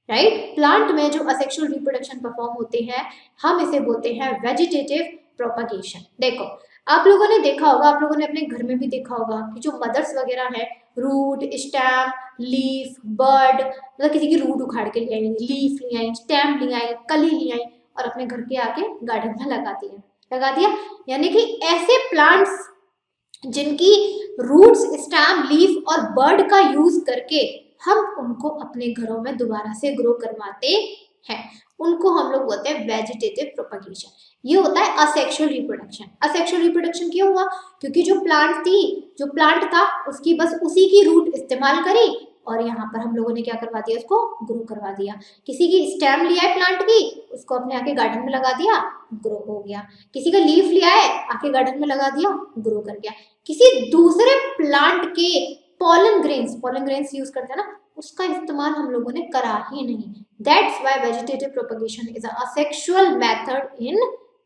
Speaker 1: राइट। प्लांट में जो असेक्सुअल रिप्रोडक्शन परफॉर्म होते हैं हम इसे बोलते हैं वेजिटेटिव प्रोपगेशन। देखो आप लोगों ने देखा होगा, आप लोगों ने अपने घर में भी देखा होगा कि जो मदर्स वगैरह है, रूट, स्टेम, लीफ, बर्ड, मतलब किसी की रूट उखाड़ के ले आई, लीफ ले आई, स्टेम ले आई, कली ले आई और अपने घर के आके गार्डन में लगा दिया। यानी कि ऐसे प्लांट्स जिनकी रूट्स, स्टेम, लीफ और बर्ड का यूज करके हम उनको अपने घरों में दोबारा से ग्रो करवाते हैं, उनको हम लोग बोलते हैं वेजिटेटिव प्रोपगेशन। ये होता है असेक्सुअल रिप्रोडक्शन। असेक्सुअल रिप्रोडक्शन क्यों हुआ? क्योंकि जो प्लांट था उसकी बस उसी की रूट इस्तेमाल करी और यहाँ पर हम लोगों ने क्या करवा दिया, उसको ग्रो करवा दिया। किसी की स्टेम लिया है प्लांट की, उसको अपने आके गार्डन में लगा दिया, ग्रो हो गया। किसी का लीफ लिया है, आके गार्डन में लगा दिया, ग्रो कर गया। किसी दूसरे प्लांट के पॉलन ग्रेन्स यूज करते हैं ना, उसका इस्तेमाल हम लोगों ने करा ही नहीं। That's Y vegetative propagation is asexual method in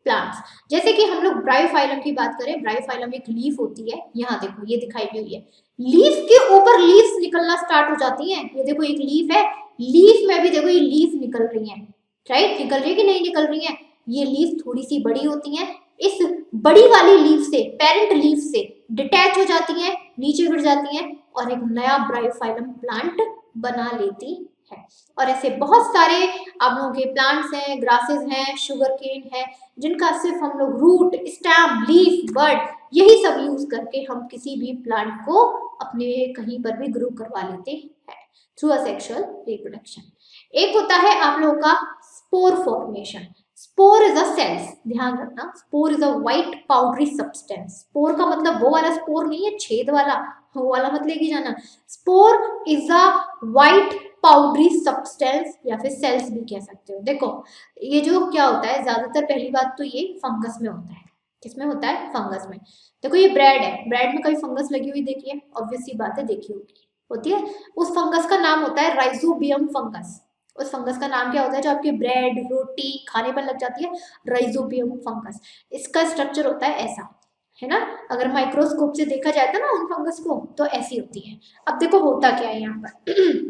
Speaker 1: plants. जैसे कि हम लोग ब्रायोफाइलम की बात करें, ब्रायोफाइलम एक लीफ होती है, यहाँ देखो ये दिखाई भी हुई है, लीफ के ऊपर लीव्स निकलना स्टार्ट हो जाती हैं। ये देखो एक लीफ है, लीफ में भी देखो ये लीफ निकल रही है, राइट। निकल रही है कि नहीं निकल रही है? ये लीफ थोड़ी सी बड़ी होती हैं, इस बड़ी वाली लीफ से, पेरेंट लीफ से डिटैच हो जाती हैं, नीचे गिर जाती हैं और एक नया ब्रायोफाइलम प्लांट बना लेती है। और ऐसे बहुत सारे आप लोगों के प्लांट्स हैं, ग्रासेस हैं, शुगर केन है, जिनका सिर्फ हम लोग रूट, स्टेम, लीफ, बर्ड यही सब यूज करके हम किसी भी प्लांट को अपने कहीं पर भी ग्रो करवा लेते हैं थ्रू असेक्सुअल रिप्रोडक्शन। एक होता है आप लोगों का spore formation. Spore is a cells, ध्यान रखना, spore is a white powdery substance. Spore का मतलब वो वाला स्पोर नहीं है छेद वाला, वो वाला मत लेके जाना। Spore is a white powdery substance या फिर सेल्स भी कह सकते हो। देखो ये जो क्या होता है, ज्यादातर पहली बात तो ये फंगस में होता है। किसमें होता है? फंगस में। देखो ये ब्रेड है, ब्रेड में कभी फंगस लगी हुई देखिए, ऑब्वियस सी बात है देखी होती है। उस फंगस का नाम होता है राइजोबियम फंगस। उस फंगस का नाम क्या होता है जो आपकी ब्रेड, रोटी खाने पर लग जाती है? Rhizobium fungus. इसका स्ट्रक्चर होता है ऐसा, है ना। अगर माइक्रोस्कोप से देखा जाता है ना उन फंगस को, तो ऐसी होती है। अब देखो होता क्या है यहाँ पर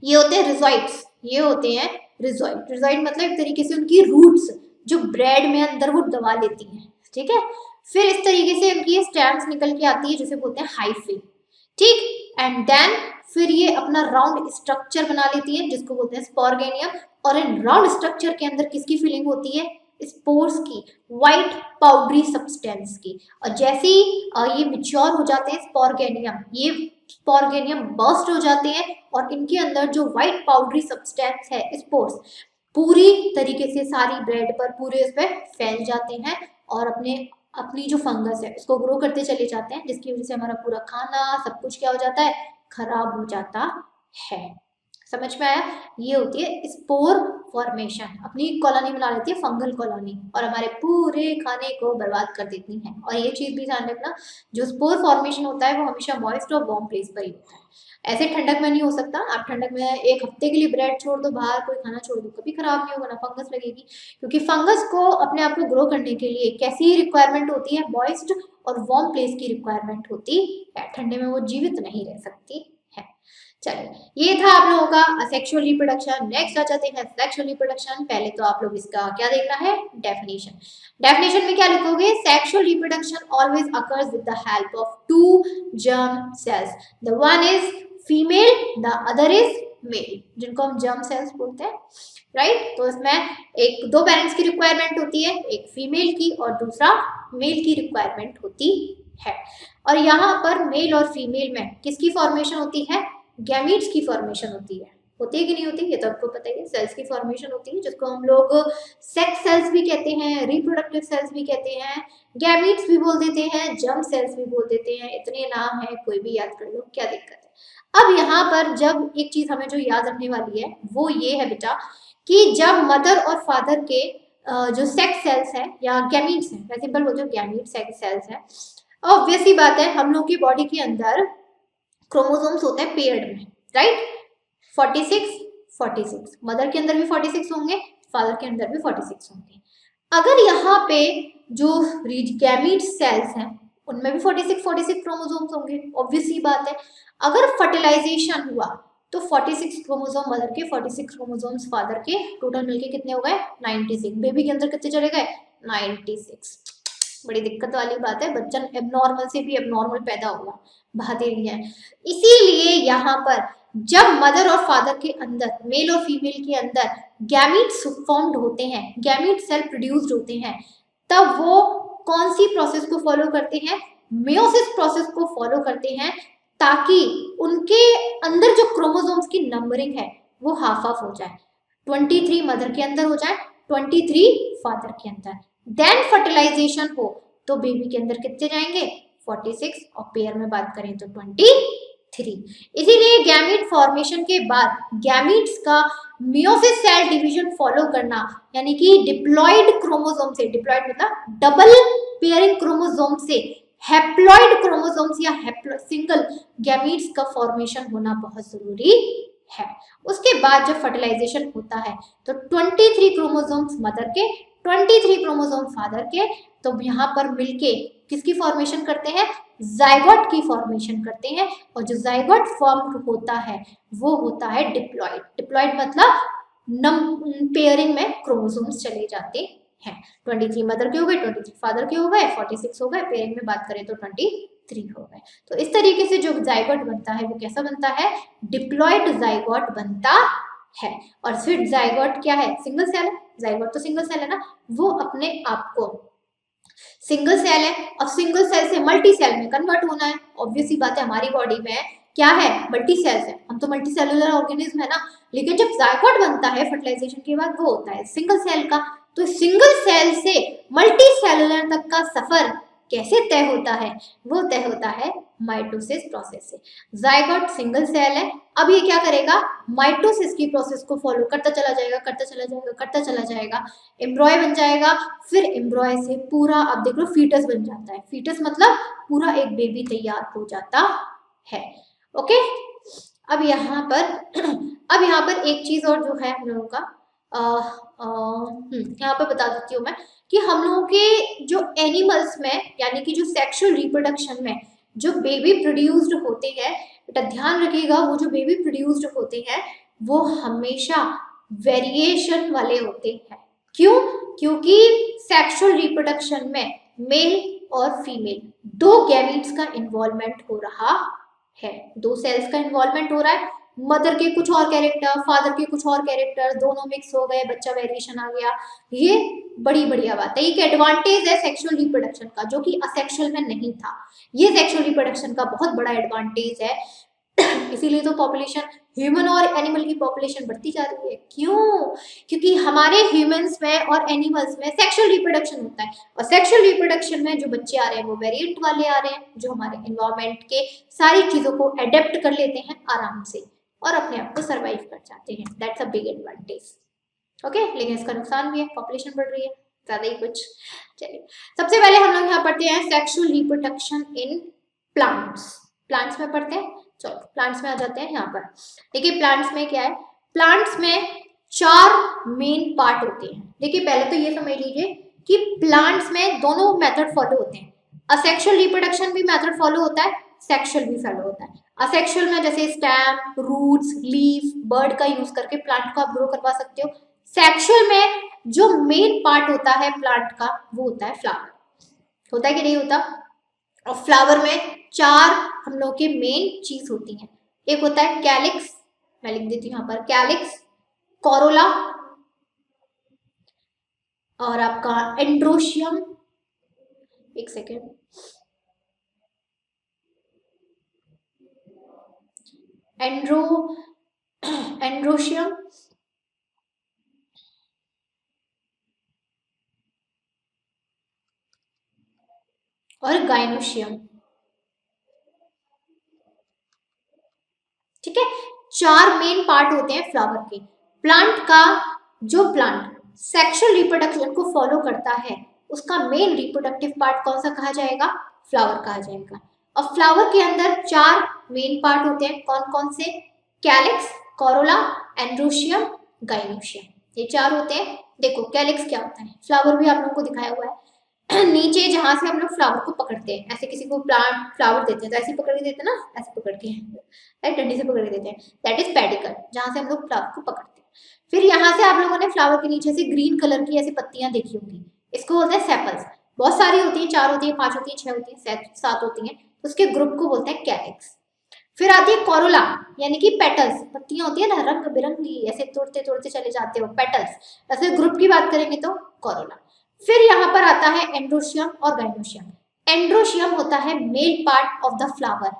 Speaker 1: ये होते हैं रिजॉइड्स, ये होते हैं रिजॉइड। रिजॉइड मतलब एक तरीके से उनकी रूट्स जो ब्रेड में अंदर वो दबा लेती हैं, ठीक है। फिर इस तरीके से उनकी स्टेम्स निकल के आती है जिसे बोलते हैं हाइफी, ठीक। एंड देन फिर ये अपना राउंड स्ट्रक्चर बना लेती है जिसको बोलते हैं स्पोरगेनियम। और इन राउंड स्ट्रक्चर के अंदर किसकी फीलिंग होती है? स्पोर्स की, व्हाइट पाउडरी सब्सटेंस की। और जैसे ही ये मैच्योर हो जाते हैं स्पोरगेनियम, ये स्पोरगेनियम बर्स्ट हो जाते हैं और इनके अंदर जो व्हाइट पाउडरी सब्सटेंस है, स्पोर्स, पूरी तरीके से सारी ब्रेड पर पूरे उस पर फैल जाते हैं और अपनी जो फंगस है उसको ग्रो करते चले जाते हैं, जिसकी वजह से हमारा पूरा खाना सब कुछ क्या हो जाता है? खराब हो जाता है। समझ में आया? ये होती है स्पोर फॉर्मेशन। अपनी कॉलोनी बना लेती है, फंगल कॉलोनी, और हमारे पूरे खाने को बर्बाद कर देती है। और ये चीज भी ध्यान रखना, जो स्पोर फॉर्मेशन होता है वो हमेशा मॉइस्ट और वार्म प्लेस पर ही होता है। ऐसे ठंडक में नहीं हो सकता। आप ठंडक में एक हफ्ते के लिए ब्रेड छोड़ दो बाहर, कोई खाना छोड़ दो, कभी खराब नहीं होगा, ना फंगस लगेगी। क्योंकि फंगस को अपने आप को ग्रो करने के लिए कैसी रिक्वायरमेंट होती है? मॉइस्ट और वार्म प्लेस की रिक्वायरमेंट होती है। ठंडे में वो जीवित नहीं रह सकती है। चलिए ये था आप लोगों का असेक्सुअल रिप्रोडक्शन। नेक्स्ट आ जाते हैं सेक्सुअल रिप्रोडक्शन। पहले तो आप लोग इसका क्या देखना है, डेफिनेशन। डेफिनेशन में क्या लिखोगे, sexual reproduction always occurs with the help of two germ cells, the one is female, the other is male, जिनको हम जर्म सेल्स बोलते हैं, राइट। तो इसमें एक दो पेरेंट्स की रिक्वायरमेंट होती है, एक फीमेल की और दूसरा मेल की रिक्वायरमेंट होती है। और यहाँ पर मेल और फीमेल में किसकी फॉर्मेशन होती है, गैमीट्स की फॉर्मेशन होती है कि नहीं होती, ये तो आपको पता ही है। सेल्स की फॉर्मेशन होती है जिसको हम लोग सेक्स सेल्स भी कहते हैं, रिप्रोडक्टिव सेल्स भी कहते हैं, गैमीट्स भी बोल देते हैं, जर्म सेल्स भी बोल देते हैं। इतने नाम है, कोई भी याद कर लो, क्या दिक्कत है। अब यहाँ पर जब एक चीज हमें जो याद रखने वाली है वो ये है बेटा कि जब मदर और फादर के जो सेक्स सेल्स है या गैमीट्स है, मैं सिंपल बोलती हूँ गैमीट सेक्स सेल्स है, ऑब्वियस ही बात है हम लोग की बॉडी के अंदर क्रोमोसोम्स होते हैं पेयर्ड में, राइट। 46 मदर के अंदर भी 46 होंगे, फादर के अंदर भी 46 होंगे। अगर यहाँ पे जो गैमीट सेल्स हैं उनमें भी 46 क्रोमोसोम्स होंगे, ऑब्वियस ही बात है। अगर फर्टिलाइजेशन हुआ तो 46 क्रोमोसोम मदर के, 46 क्रोमोसोम्स फादर के, टोटल मिलके कितने हो गए 96। बेबी के अंदर कितने चले गए 96। बड़ी दिक्कत वाली बात है, बच्चा एबनॉर्मल से भी एबनॉर्मल पैदा हुआ, बात ही नहीं है। इसीलिए यहाँ पर जब मदर और फादर के अंदर, मेल और फीमेल के अंदर गैमीट्स फॉर्म्ड होते हैं, गैमीट सेल प्रोड्यूस्ड होते हैं, तब वो कौन सी प्रोसेस को फॉलो करते हैं, मेयोसिस प्रोसेस को फॉलो करते हैं, ताकि उनके अंदर जो क्रोमोसोम्स की नंबरिंग है वो हाफ हाफ हो जाए, 23 मदर के अंदर हो जाए, 23 फादर के अंदर। देन फर्टिलाइजेशन हो तो बेबी के अंदर कितने जाएंगे 46, और पेयर में बात करें तो 23। इसीलिए गैमीट फॉर्मेशन के बाद गैमीट्स का मियोसिस सेल डिवीजन फॉलो करना, यानी कि डिप्लॉइड क्रोमोसोम से, डिप्लॉइड मतलब डबल पेयरिंग क्रोमोसोम से हैप्लॉइड क्रोमोसोम्स या सिंगल गैमीट्स का फॉर्मेशन होना बहुत जरूरी है। उसके बाद जब फर्टिलाइजेशन होता है तो 23 क्रोमोसोम्स मदर के, 23 क्रोमोसोम फादर के, तो यहाँ पर मिलके किसकी फॉर्मेशन करते हैं, जाइगोट की फॉर्मेशन करते हैं। और जो जाइगोट फॉर्म होता है वो होता है डिप्लॉइड। डिप्लॉइड मतलब पेयरिंग में क्रोमोसोम्स चले जाते हैं। 23 मदर के हो गए, 23 फादर के हो गए, 46 हो गए, पेयरिंग में बात करें तो 23 हो गए। तो इस तरीके से जो जाइगोट बनता है वो कैसा बनता है, डिप्लॉइड जाइगोट बनता है। और फिर जाइगोट क्या है, सिंगल सेल है, जाइगोट तो सिंगल सेल है ना, वो अपने आप को सिंगल सेल है, अब सिंगल सेल से मल्टी सेल में कन्वर्ट होना है। ऑब्वियस ही बात है, हमारी बॉडी में क्या है, मल्टी सेल्स है, हम तो मल्टी सेलुलर ऑर्गेनिज्म है ना। लेकिन जब जाइगोट बनता है फर्टिलाइजेशन के बाद वो होता है सिंगल सेल का। तो सिंगल सेल से मल्टी सेलुलर तक का सफर कैसे तय होता है, वो तय होता है माइटोसिस प्रोसेस से। जाइगोट सिंगल सेल है, अब ये क्या करेगा, माइटोसिस की प्रोसेस को फॉलो करता चला जाएगा, करता चला जाएगा, करता चला जाएगा, एम्ब्रॉय बन जाएगा। फिर एम्ब्रॉय से पूरा, अब देख लो, फीटस बन जाता है। फीटस मतलब पूरा एक बेबी तैयार हो जाता है। ओके, अब यहाँ पर एक चीज और जो है हम लोगों का यहाँ पर बता देती हूँ मैं कि हम लोगों के जो एनिमल्स में, यानी कि जो सेक्सुअल रिप्रोडक्शन में जो बेबी प्रोड्यूस्ड होते हैं, बेटा ध्यान रखिएगा, वो जो बेबी प्रोड्यूस्ड होते हैं वो हमेशा वेरिएशन वाले होते हैं। क्यों? क्योंकि सेक्सुअल रिप्रोडक्शन में मेल और फीमेल दो गैमीट्स का इन्वॉल्वमेंट हो रहा है, दो सेल्स का इन्वॉल्वमेंट हो रहा है। मदर के कुछ और कैरेक्टर, फादर के कुछ और कैरेक्टर, दोनों मिक्स हो गए, बच्चा वेरिएशन आ गया। ये बड़ी बढ़िया बात है, एक एडवांटेज है सेक्सुअल रिप्रोडक्शन का जो कि असेक्सुअल में नहीं था। ये सेक्सुअल रिप्रोडक्शन का बहुत बड़ा एडवांटेज है। इसीलिए तो पॉपुलेशन, ह्यूमन और एनिमल की पॉपुलेशन बढ़ती जा रही है। क्यों? क्योंकि हमारे ह्यूमंस में और एनिमल्स में सेक्सुअल रिप्रोडक्शन होता है, और सेक्सुअल रिप्रोडक्शन में जो बच्चे आ रहे हैं वो वेरिएंट वाले आ रहे हैं, जो हमारे एनवायरमेंट के सारी चीजों को अडेप्ट कर लेते हैं आराम से और अपने आप को सर्वाइव कर जाते हैं। That's a big advantage. Okay, लेकिन इसका नुकसान भी है, पॉपुलेशन बढ़ रही है, ज्यादा ही कुछ। चलिए, सबसे पहले हम लोग यहाँ पढ़ते हैं sexual reproduction in plants. Plants में पढ़ते हैं, चलो प्लांट्स में आ जाते हैं। यहाँ पर देखिए प्लांट्स में क्या है, प्लांट्स में 4 मेन पार्ट होते हैं। देखिए पहले तो ये समझ लीजिए कि प्लांट्स में दोनों मेथड फॉलो होते हैं, असेक्सुअल रिप्रोडक्शन भी मेथड फॉलो होता है, सेक्सुअल भी फॉलो होता है। असेक्सुअल में जैसे स्टेम, रूट्स, लीफ, बर्ड का यूज करके प्लांट को आप ग्रो करवा सकते हो। सेक्सुअल में जो मेन पार्ट होता है प्लांट का वो होता है फ्लावर। होता है कि नहीं होता? और फ्लावर में 4 हम लोग के मेन चीज होती हैं। एक होता है कैलिक्स, मैं लिख देती हूँ यहाँ पर, कैलिक्स, कोरोला और आपका एंड्रोशियम, एक सेकेंड, एंड्रोशियम और गाइनोशियम। ठीक है, 4 मेन पार्ट होते हैं फ्लावर के। प्लांट का जो प्लांट सेक्सुअल रिप्रोडक्शन को फॉलो करता है उसका मेन रिप्रोडक्टिव पार्ट कौन सा कहा जाएगा? फ्लावर कहा जाएगा। और फ्लावर के अंदर 4 मेन पार्ट होते हैं, कौन कौन से? कैलिक्स, कोरोला, एंड्रोशियम, गाइनोशियम, ये 4 होते हैं। देखो कैलिक्स क्या होता है, फ्लावर भी आप लोगों को दिखाया हुआ है नीचे जहां से हम लोग फ्लावर को पकड़ते हैं, ऐसे किसी को प्लांट फ्लावर देते हैं तो ऐसे पकड़ के देते हैं ना, ऐसे पकड़ के, राइट, डंडी से पकड़ के देते हैं, दैट इज पेडिकल, जहां से हम लोग फ्लावर को पकड़ते हैं। फिर यहाँ से आप लोगों ने फ्लावर के नीचे से ग्रीन कलर की ऐसे पत्तियां देखी होंगी, इसको बोलते हैं सेपल्स। बहुत सारी होती है, 4 होती है, 5 होती है, 6 होती है, 7 होती है, उसके ग्रुप को बोलते हैं कैलिक्स। फिर आती है कोरोला, यानी कि पेटल्स, पत्तियां होती है ना रंग बिरंगी, ऐसे तोड़ते तोड़ते चले जाते हो, पेटल्स। ऐसे ग्रुप की बात करेंगे तो कोरोला। फिर यहाँ पर आता है एंड्रोशियम और गाइनोशियम। एंड्रोशियम होता है male part of the flower,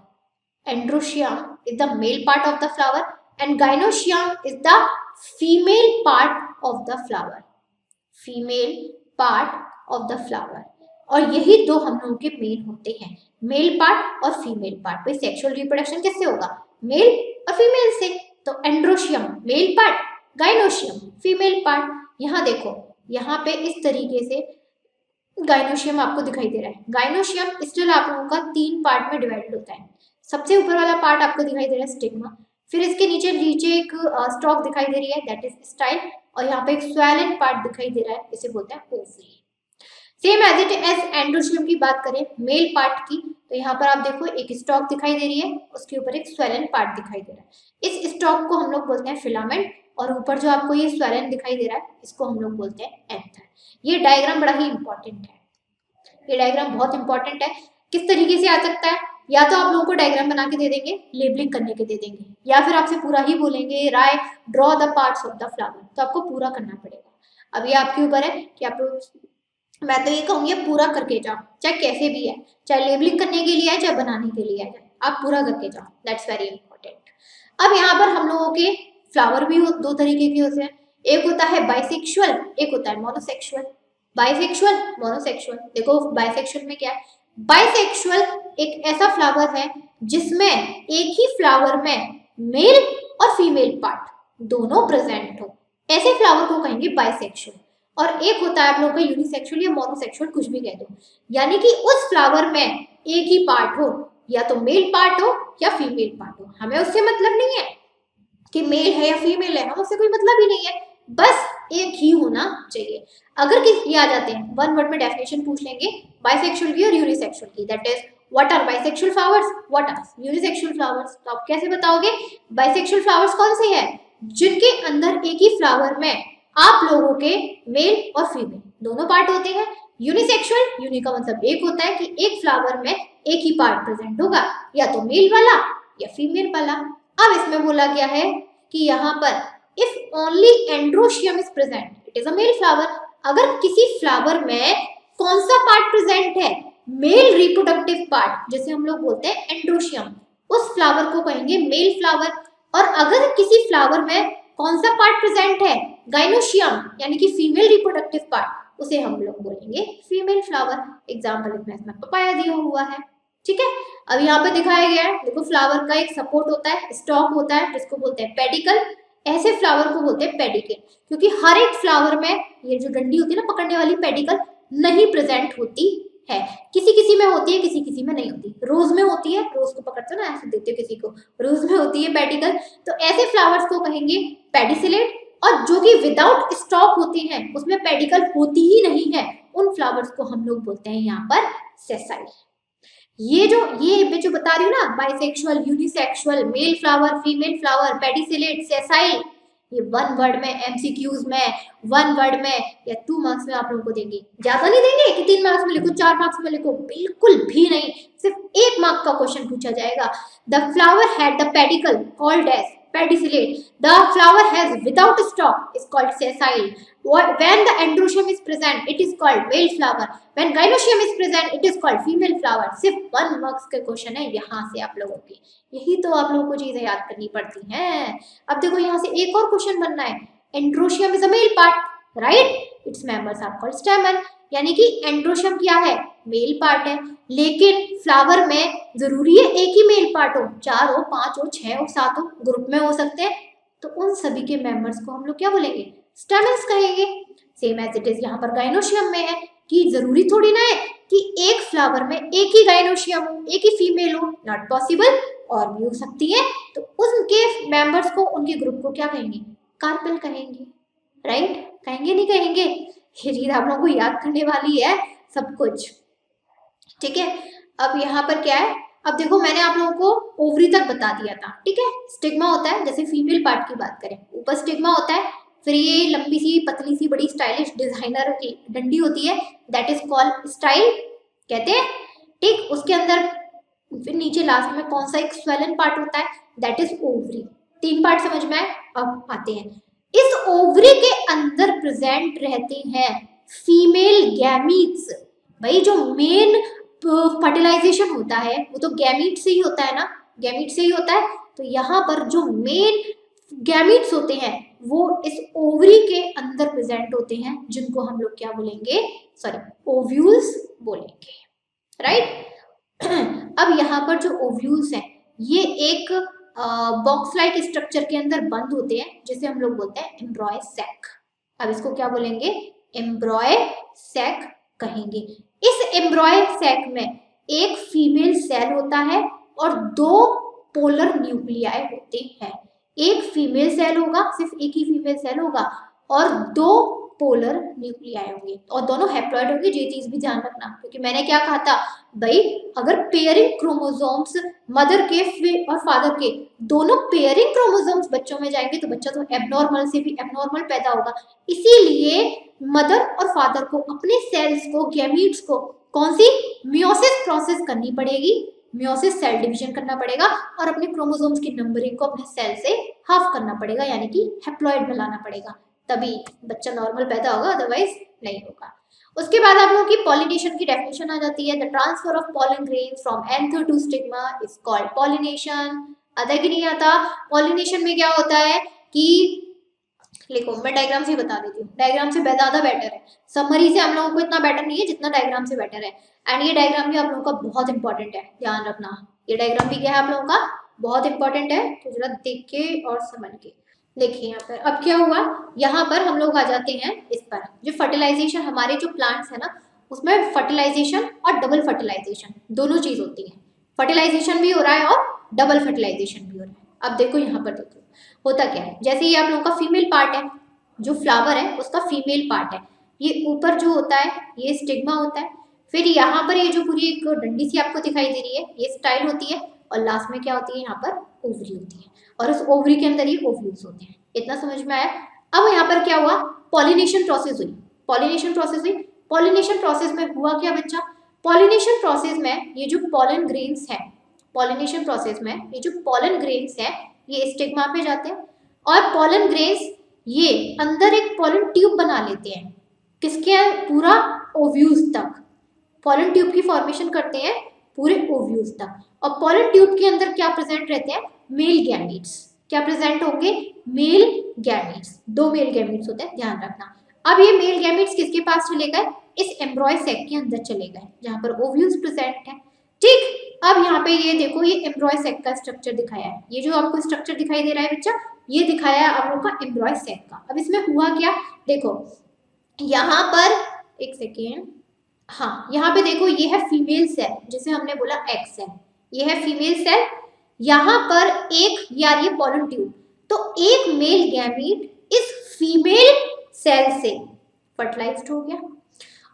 Speaker 1: androecium is the male part of the flower and gynoecium is the female part of the flower, female part of the flower. और यही 2 हम लोगों के मेन होते हैं, मेल पार्ट और फीमेल पार्ट। भाई sexual reproduction किससे होगा? मेल और फीमेल से। तो androecium male part, gynoecium female part. यहाँ देखो, यहाँ पे इस तरीके से गाइनोशियम आपको दिखाई दे रहा है। गाइनोशियम स्टिल आप लोगों का 3 पार्ट में डिवाइडेड होता है। सबसे ऊपर वाला पार्ट आपको दिखाई दे रहा है स्टिग्मा, फिर इसके नीचे एक स्टॉक दिखाई दे रही है, दैट इज स्टाइल, और यहाँ पे एक स्वेलन पार्ट दिखाई दे रहा है, इसे बोलते हैं ovary. Same as it as androecium की बात करें मेल पार्ट की, तो यहाँ पर आप देखो एक स्टॉक दिखाई दे रही है, उसके ऊपर एक स्वेलन पार्ट दिखाई दे रहा है। इस स्टॉक को हम लोग बोलते हैं फिलामेंट, और ऊपर जो आपको ये स्वेलन दिखाई दे रहा है इसको हम लोग बोलते हैं एंथर। ये डायग्राम बड़ा ही इंपॉर्टेंट है, ये डायग्राम बहुत इंपॉर्टेंट है। किस तरीके से आ सकता है? या तो आप लोगों को डायग्राम बना के दे देंगे, लेबलिंग करने के दे देंगे, या फिर आपसे पूरा ही बोलेंगे राय draw the parts of the flower, तो आपको पूरा करना पड़ेगा। अब ये आपके ऊपर है कि आप लोग, मैं तो ये कहूँगी पूरा करके जाओ, चाहे कैसे भी है, चाहे लेबलिंग करने के लिए है चाहे बनाने के लिए है, आप पूरा करके जाओ, दैट्स वेरी इंपॉर्टेंट। अब यहाँ पर हम लोगों के फ्लावर भी 2 तरीके के होते हैं, एक होता है बाइसेक्सुअल, एक होता है मोनोसेक्सुअल। बाइसेक्सुअल, मोनोसेक्सुअल, देखो बाइसेक्सुअल में क्या है? बाइसेक्सुअल एक ऐसा फ्लावर है जिसमें एक ही फ्लावर में मेल और फीमेल पार्ट दोनों प्रेजेंट हो, ऐसे फ्लावर को कहेंगे बाइसेक्सुअल। और एक होता है आप लोगों का यूनिसेक्सुअल या मोनोसेक्सुअल, कुछ भी कह दो, यानी कि उस फ्लावर में एक ही पार्ट हो, या तो मेल पार्ट हो या फीमेल पार्ट हो, हमें उससे मतलब नहीं है कि मेल है या फीमेल है, हम उससे कोई मतलब ही नहीं है, बस एक ही होना चाहिए। अगर किसी आ जाते हैं 1 वर्ड में डेफिनेशन पूछ लेंगे बाइसेक्सुअल की और यूनिसेक्सुअल की, that is what are bisexual flowers, what are unisexual flowers. तो आप कैसे बताओगे बाइसेक्सुअल फ्लावर्स कौन से हैं? जिनके अंदर एक ही फ्लावर में आप लोगों के मेल और फीमेल दोनों पार्ट होते हैं। यूनिसेक्सुअल, यूनि का मतलब एक होता है कि एक फ्लावर में एक ही पार्ट प्रेजेंट होगा, या तो मेल वाला या फीमेल वाला। अब इसमें बोला गया है कि यहाँ पर if only androecium is present it is a male flower. अगर किसी फ्लावर में कौन सा पार्ट प्रेजेंट है? मेल रिप्रोडक्टिव पार्ट, जिसे हम लोग बोलते हैं एंड्रोशियम, उस फ्लावर को कहेंगे मेल फ्लावर। और अगर किसी फ्लावर में कौन सा पार्ट प्रेजेंट है? गाइनोशियम, यानी कि फीमेल रिप्रोडक्टिव पार्ट, उसे हम लोग बोलेंगे फीमेल फ्लावर। एग्जाम्पल इसमें पपाया दिया हुआ है, ठीक है। अब यहाँ पे दिखाया गया है, देखो फ्लावर का एक सपोर्ट होता है, स्टॉक होता है, जिसको बोलते हैं पेडिकल। ऐसे फ्लावर को बोलते हैं पेडिकल, क्योंकि हर एक फ्लावर में ये जो डंडी होती है ना पकड़ने वाली, पेडिकल नहीं प्रेजेंट होती है। किसी किसी में होती है, किसी किसी में नहीं होती। रोज में होती है, रोज को पकड़ते हो ना ऐसे देते हो किसी को, रोज में होती है पेडिकल। तो ऐसे फ्लावर्स को कहेंगे पेडिसिलेट। और जो कि विदाउट स्टॉक होते हैं, उसमें पेडिकल होती ही नहीं है, उन फ्लावर्स को हम लोग बोलते हैं यहाँ पर सेसाइल। ये मैं जो बता रही हूँ ना, bisexual, unisexual, male flower, female flower, pedicellate, sessile, ये 1 वर्ड में, एमसीक्यूज में 1 वर्ड में या 2 मार्क्स में आप लोगों को देंगे। ज्यादा नहीं देंगे कि 3 मार्क्स में लिखो, 4 मार्क्स में लिखो, बिल्कुल भी नहीं, सिर्फ 1 मार्क का क्वेश्चन पूछा जाएगा। The flower had the pedicel called as pedicellate. The flower has without stalk is called sessile. When the androecium is present, it is called male flower. When gynoecium is present, it is called female flower. सिर्फ 1 marks के question है यहाँ से आप लोगों की, यही तो आप लोगों को चीजें याद करनी पड़ती हैं। अब देखो यहाँ से एक और क्वेश्चन बनना है। Androecium is a male part, right? Its members are called stamen, यानी कि एंड्रोशियम क्या है? मेल पार्ट है। लेकिन फ्लावर में जरूरी है एक ही मेल पार्ट हो, 4 हो, 5 हो, 6 हो, 7 हो, ग्रुप में हो सकते हैं, तो उन सभी के मेंबर्स को हम लोग क्या बोलेंगे? स्टेमन्स कहेंगे। सेम एज इट इज यहाँ पर गाइनोशियम में है कि जरूरी थोड़ी ना है कि एक फ्लावर में एक ही गाइनोशियम हो, एक ही फीमेल हो, नॉट पॉसिबल, और भी हो सकती है। तो उनके मेंबर्स को, उनके ग्रुप को क्या कहेंगे? कार्पेल कहेंगे, राइट? कहेंगे नहीं कहेंगे? ये चीज आप लोगों को याद करने वाली है सब कुछ, ठीक है? अब यहाँ पर क्या है, अब देखो मैंने आप लोगों को ओवरी तक बता दिया था, ठीक है? स्टिग्मा होता है, जैसे फीमेल पार्ट की बात करें, ऊपर स्टिग्मा होता है, फिर ये लंबी सी पतली सी बड़ी स्टाइलिश डिजाइनर की डंडी होती है, दैट इज कॉल्ड स्टाइल कहते हैं, ठीक? उसके अंदर फिर नीचे लास्ट में कौन सा एक स्वेलन पार्ट होता है, दैट इज ओवरी। 3 पार्ट समझ में आए? अब आते हैं, इस ओवरी के अंदर प्रेजेंट रहते हैं फीमेल गैमीट्स। भाई जो मेन फर्टिलाइजेशन होता है वो तो गैमीट से ही होता है ना, गैमीट से ही होता है। तो यहाँ पर जो मेन गैमीट्स होते हैं वो इस ओवरी के अंदर प्रेजेंट होते हैं, जिनको हम लोग क्या बोलेंगे? सॉरी, ओव्यूल्स बोलेंगे, राइट? अब यहाँ पर जो ओव्यूल्स हैं ये एक बॉक्स लाइक स्ट्रक्चर के अंदर बंद होते हैं, जिसे हम लोग बोलते हैं एम्ब्रॉय सैक। अब इसको क्या बोलेंगे? एम्ब्रॉय सैक कहेंगे। इस एम्ब्रॉय सैक में एक फीमेल सेल होता है और 2 पोलर न्यूक्लियाई होते हैं। एक फीमेल सेल होगा, सिर्फ एक ही फीमेल सेल होगा, और 2 पोलर न्यूक्लियाई होंगे, और दोनों हैप्लॉइड होंगे। ये चीज भी ध्यान रखना, क्योंकि मैंने क्या कहा था भाई, अगर पेयरिंग क्रोमोसोम्स मदर के और फादर के दोनों पेयरिंग क्रोमोसोम्स बच्चों में जाएंगे तो बच्चा तो एबनॉर्मल से भी एबनॉर्मल पैदा होगा। इसीलिए मदर और फादर को अपने सेल्स को, गैमीट्स को, कौन सी मियोसिस प्रोसेस करनी पड़ेगी, मियोसिस सेल डिवीजन करना पड़ेगा, और अपने क्रोमोसोम्स की नंबरिंग को अपने सेल से हाफ करना पड़ेगा, यानी कि हैप्लॉइड में लाना पड़ेगा, तभी बच्चा नॉर्मल पैदा होगा, अदरवाइज नहीं होगा। उसके बाद आप लोगों की पॉलिनेशन की डेफिनेशन आ जाती है। The transfer of pollen grains from anther to stigma is called pollination. आता कि नहीं आता? पॉलिनेशन में क्या होता है कि, देखो मैं डायग्राम से बता देती हूँ, डायग्राम से ज्यादा बेटर है, समरी से हम लोगों को इतना बेटर नहीं है जितना डायग्राम से बेटर है। एंड ये डायग्राम भी आप लोगों का बहुत इंपॉर्टेंट है, ध्यान रखना। ये डायग्राम भी क्या है आप लोगों का? बहुत इंपॉर्टेंट है, तो जरा देख के और समझ के देखिए। यहाँ पर अब क्या हुआ, यहाँ पर हम लोग आ जाते हैं इस पर, जो फर्टिलाइजेशन हमारे जो प्लांट्स है ना, उसमें फर्टिलाइजेशन और डबल फर्टिलाइजेशन दोनों चीज होती है। फर्टिलाइजेशन भी हो रहा है और डबल फर्टिलाइजेशन भी हो रहा है। अब देखो यहाँ पर देखो होता क्या है, जैसे ये आप लोगों का फीमेल पार्ट है, जो फ्लावर है उसका फीमेल पार्ट है, ये ऊपर जो होता है ये स्टिग्मा होता है, फिर यहाँ पर ये जो पूरी एक डंडी सी आपको दिखाई दे रही है ये स्टाइल होती है, और लास्ट में क्या होती है? यहाँ पर ओवरी होती है, और उस ओवरी के अंदर ये ओव्यूल्स होते हैं। इतना समझ में आया? अब यहाँ पर क्या हुआ? पॉलिनेशन प्रोसेस हुई, पॉलिनेशन प्रोसेस हुई। पॉलिनेशन प्रोसेस में हुआ क्या बच्चा? पॉलिनेशन प्रोसेस में ये जो पॉलन ग्रेन्स है, पॉलिनेशन प्रोसेस में ये जो पॉलन ग्रेन्स है ये स्टिग्मा पे जाते हैं, और पॉलन ग्रेन्स ये अंदर एक पॉलन ट्यूब बना लेते हैं, किसके? पूरा ओव्यूल्स तक। पॉलन ट्यूब की फॉर्मेशन करते हैं पूरे ओव्यूल्स तक, और पॉलन ट्यूब के अंदर क्या प्रेजेंट रहते हैं? Male gametes. क्या प्रेजेंट होंगे? Male gametes. 2 मेल गैमीट्स होते हैं, ध्यान रखना। अब ये मेल गैमीट्स किसके पास चले गए? इस एम्ब्रॉय सैक के अंदर चले गए, जहां पर ओव्यूल्स प्रेजेंट है, ठीक? अब यहाँ पे ये देखो, ये एम्ब्रॉय सैक का स्ट्रक्चर दिखाया है, ये जो आपको स्ट्रक्चर दिखाई दे रहा है बच्चा, ये दिखाया है आप लोग का एम्ब्रॉय सैक का। अब इसमें हुआ क्या? देखो यहाँ पर एक सेकेंड, हाँ यहाँ पे देखो, ये है फीमेल सेल, जिसे हमने बोला एग सेल, ये है फीमेल सेल। यहाँ पर एक यार ये पॉलन ट्यूब, तो एक मेल गैमीट इस फीमेल सेल से फर्टिलाइज्ड हो गया,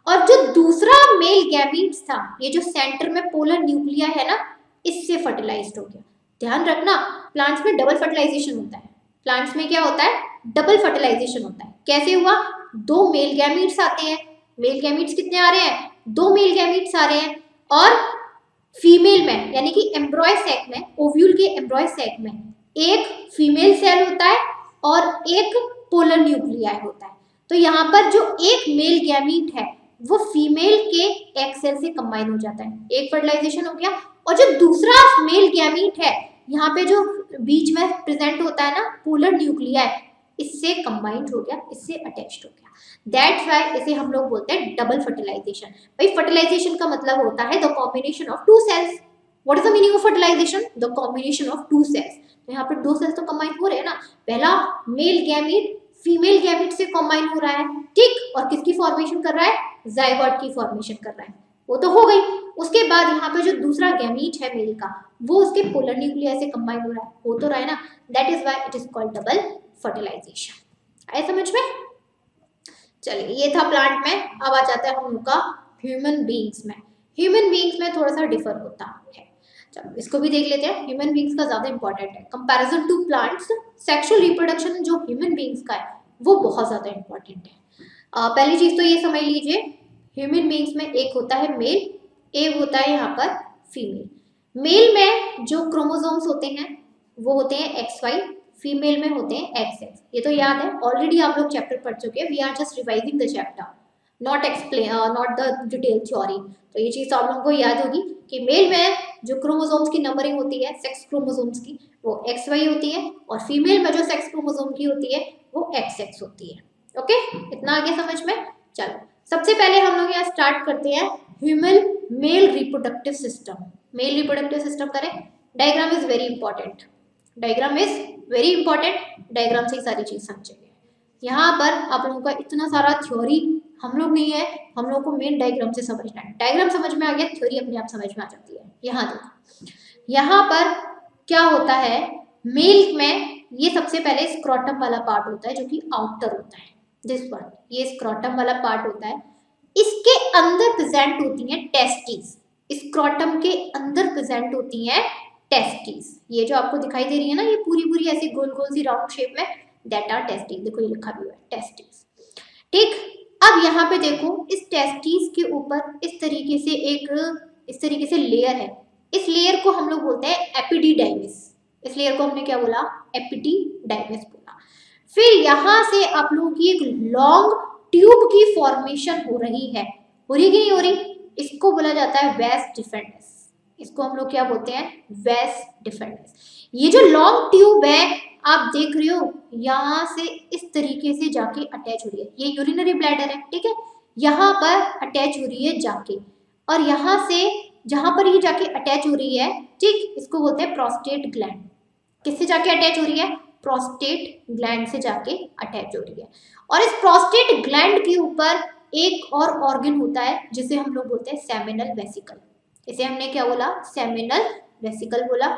Speaker 1: और जो दूसरा मेल गैमीट्स था, ये जो सेंटर में पोलर न्यूक्लिया है ना, इससे फर्टिलाइज्ड हो गया। ध्यान रखना, प्लांट्स में डबल फर्टिलाइजेशन होता है। प्लांट्स में क्या होता है? डबल फर्टिलाइजेशन होता है। कैसे हुआ? दो मेल गैमीट्स आते हैं। मेल गैमीट्स कितने आ रहे हैं? दो मेल गैमीट्स आ रहे हैं। और फीमेल में, यानी कि एम्ब्रॉय सैक में, ओव्यूल के एम्ब्रॉय सैक में एक फीमेल सेल होता है और एक पोलर न्यूक्लियाई होता है। तो यहाँ पर जो एक मेल गैमीट है वो फीमेल के एग सेल से कंबाइन हो जाता है, एक फर्टिलाइजेशन हो गया। और जो दूसरा मेल गैमीट है, यहाँ पे जो बीच में प्रेजेंट होता है ना पोलर न्यूक्लियाई, इससे कंबाइंड हो गया, इससे अटैच्ड हो गया। दैट्स वाई इसे हम लोग बोलते हैं डबल फर्टिलाइजेशन। भाई फर्टिलाइजेशन का मतलब होता है the combination of two cells. What is the meaning of fertilisation? The combination of two cells. तो यहाँ पर दो सेल्स तो कंबाइन हो रहे हैं ना, पहला मेल गैमीट फीमेल गैमीट से कंबाइन हो रहा है, ठीक, और किसकी फॉर्मेशन कर रहा है? जाइगोट की फॉर्मेशन कर रहा है, वो तो हो गई। उसके बाद यहाँ पे जो दूसरा गैमीट है मेल का, वो उसके पोलर न्यूक्लियस से कंबाइन हो रहा है, हो तो रहा है ना, that is why it is called double fertilisation. आए समझ में? चलिए, ये था प्लांट में। अब आ जाता है हम लोग का ह्यूमन बीइंग्स में। ह्यूमन बीइंग्स में थोड़ा सा डिफर होता है, चलो इसको भी देख लेते हैं। ह्यूमन बीइंग्स का ज्यादा इंपॉर्टेंट है comparison to plants. Sexual reproduction जो ह्यूमन बीइंग्स का है वो बहुत ज्यादा इंपॉर्टेंट है। पहली चीज तो ये समझ लीजिए, ह्यूमन बीइंग्स में एक होता है मेल, एक होता है यहाँ पर फीमेल। मेल में जो क्रोमोसोम्स होते हैं वो होते हैं XY, फीमेल में होते हैं XX। ये तो याद है, ऑलरेडी आप लोग चैप्टर पढ़ चुके हैं। We are just revising the chapter, not the detail theory. तो ये चीज आप लोगों को याद होगी कि मेल में जो क्रोमोसोम्स की नंबरिंग होती है, सेक्स क्रोमोसोम्स की, वो XY होती है, और फीमेल में जो सेक्स क्रोमोसोम की होती है वो XX होती है। ओके, इतना आगे समझ में? चलो, सबसे पहले हम लोग यहाँ स्टार्ट करते हैं human male reproductive system. Male reproductive system करें। Diagram is very important, diagram is very important. Diagram से ही सारी चीज समझेंगे। यहाँ पर आप लोगों का इतना सारा थ्योरी हम लोग नहीं है, हम लोग को मेन डायग्राम से समझना है। डायग्राम समझ में आ गया, थ्योरी अपने आप समझ में आ जाती है। यहाँ देखो, यहाँ पर क्या होता है, मेल में ये सबसे पहले स्क्रोटम वाला पार्ट होता है जो कि आउटर होता है। दिस पार्ट, ये स्क्रोटम वाला पार्ट होता है। इसके अंदर प्रेजेंट होती हैं टेस्टिस। स्क्रोटम के अंदर प्रेजेंट होती हैं टेस्टिस। ये जो आपको दिखाई दे रही है ना, ये पूरी पूरी ऐसी गोल गोल सी राउंड शेप में, दैट आर टेस्टिस। देखो ये लिखा भी हुआ है टेस्टिस, ठीक। अब यहाँ पे देखो, इस टेस्टिस के ऊपर इस तरीके से लेयर है। इस लेयर को हम लोग बोलते हैं एपिडिडाइमिस। इस लेयर को हमने क्या बोला? एपिडिडाइमिस बोला। फिर यहाँ से आप लोगों की एक लॉन्ग ट्यूब की फॉर्मेशन हो रही है। हो रही कि नहीं हो रही? इसको बोला जाता है वेस डिफेंडेंस। इसको हम लोग क्या बोलते हैं? वेस डिफेंडेंस। ये जो लॉन्ग ट्यूब है आप देख रहे हो, यहाँ से इस तरीके से जाके अटैच हो रही है। ये यूरिनरी ब्लैडर है, ठीक है, यहाँ पर अटैच हो रही है जाके, और यहाँ से जहां पर ये जाके अटैच हो रही है, ठीक, इसको बोलते हैं प्रोस्टेट ग्लैंड। किससे जाके अटैच हो रही है? प्रोस्टेट ग्लैंड से जाके अटैच हो रही है। और इस प्रोस्टेट ग्लैंड के ऊपर एक और ऑर्गन होता है जिसे हम लोग बोलते हैं सेमिनल वेसिकल। इसे हमने क्या बोला? सेमिनल वेसिकल बोला।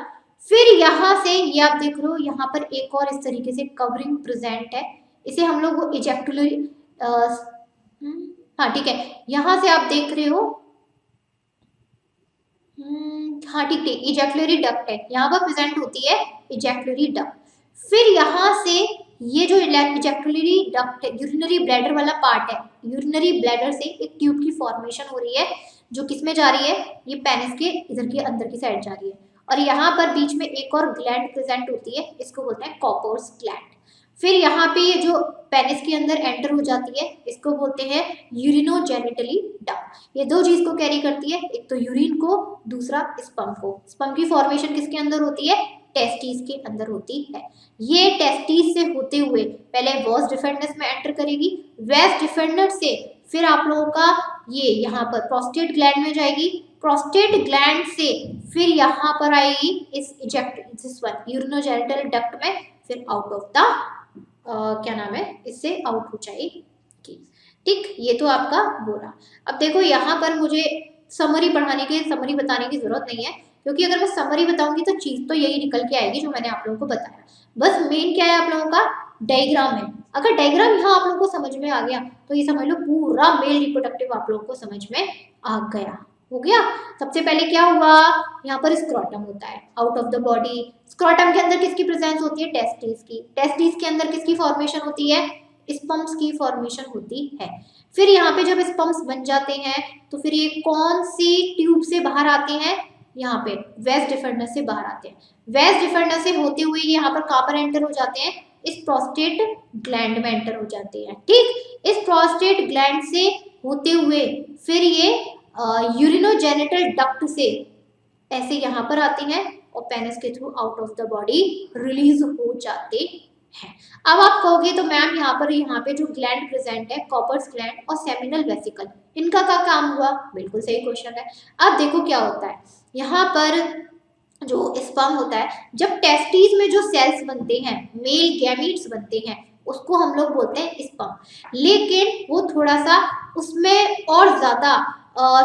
Speaker 1: फिर यहाँ से ये आप देख रहे हो, यहाँ पर एक और इस तरीके से कवरिंग प्रेजेंट है, इसे हम लोग इजेक्टुलरी, हाँ ठीक है, यहाँ से आप देख रहे हो, हाँ ठीक ठीक, इजेक्युलरी डक्ट है, यहाँ पर प्रेजेंट होती है इजेक्युलरी डक्ट। फिर यहाँ से ये जो इजेक्युलरी डक्ट है, यूरिनरी ब्लैडर वाला पार्ट है, यूरिनरी ब्लैडर से एक ट्यूब की फॉर्मेशन हो रही है जो किसमें जा रही है? ये पेनिस के इधर की अंदर की साइड जा रही है। और यहाँ पर बीच में एक और ग्लैंड प्रेजेंट होती है, इसको बोलते हैं कॉपर्स ग्लैंड। फिर यहाँ पे ये जो पेनिस के अंदर एंटर हो जाती है, इसको बोलते हैं यूरिनोजेनिटली डक्ट। ये दो चीज को कैरी करती है, एक तो यूरिन को, दूसरा स्पर्म को। स्पर्म की फॉर्मेशन किसके अंदर होती है? टेस्टिस के अंदर होती है। ये टेस्टिस से होते हुए पहले वास डिफेंडस में एंटर करेगी, वास डिफेंडस से फिर आप लोगों का ये यहाँ पर प्रोस्टेट ग्लैंड में जाएगी, प्रोस्टेट ग्लैंड से फिर यहाँ पर आएगी इस यूरिनोजेनिटल डक्ट में, फिर आउट ऑफ द क्या नाम है, इससे आउट हो जाएगी, ठीक। ये तो आपका बोला। अब देखो यहाँ पर मुझे समरी बताने की जरूरत नहीं है, क्योंकि अगर मैं समरी बताऊंगी तो चीज तो यही निकल के आएगी जो मैंने आप लोगों को बताया। बस मेन क्या है आप लोगों का? डायग्राम है। अगर डायग्राम यहाँ आप लोगों को समझ में आ गया तो ये समझ लो पूरा मेल रिप्रोडक्टिव आप लोगों को समझ में आ गया। हो गया। सबसे पहले क्या हुआ, यहाँ पर स्क्रोटम होता है out of the body. Scrotum के अंदर किसकी प्रेजेंस होती है, टेस्टिस की। टेस्टिस के अंदर किसकी फॉर्मेशन होती है, स्पर्म्स की फॉर्मेशन होती है। फिर यहाँ पे जब स्पर्म्स बन जाते हैं तो फिर ये कौन सी ट्यूब से बाहर आते हैं, यहाँ पे वेस डिफरेंस से बाहर आते हैं। वेस डिफरेंस से होते हुए ये यहाँ पर कहाँ पर एंटर हो जाते हैं, इस प्रोस्टेट ग्लैंड में एंटर हो जाते हैं। ठीक, इस प्रोस्टेट ग्लैंड से होते हुए फिर ये यूरिनोजेनिटल डक्ट से ऐसे यहाँ पर आते हैं और पेनिस के through out of the body release हो जाते हैं। अब आप कहोगे तो मैम यहाँ पे जो ग्लैंड प्रेजेंट है, कॉपर्स ग्लैंड और सेमिनल वेसिकल, इनका क्या काम हुआ, बिल्कुल सही क्वेश्चन है। अब देखो क्या होता है, यहाँ पर जो स्पर्म होता है, जब टेस्टिस में जो सेल्स बनते हैं, मेल गैमीट्स बनते हैं, उसको हम लोग बोलते हैं स्पर्म। लेकिन वो थोड़ा सा उसमें और ज्यादा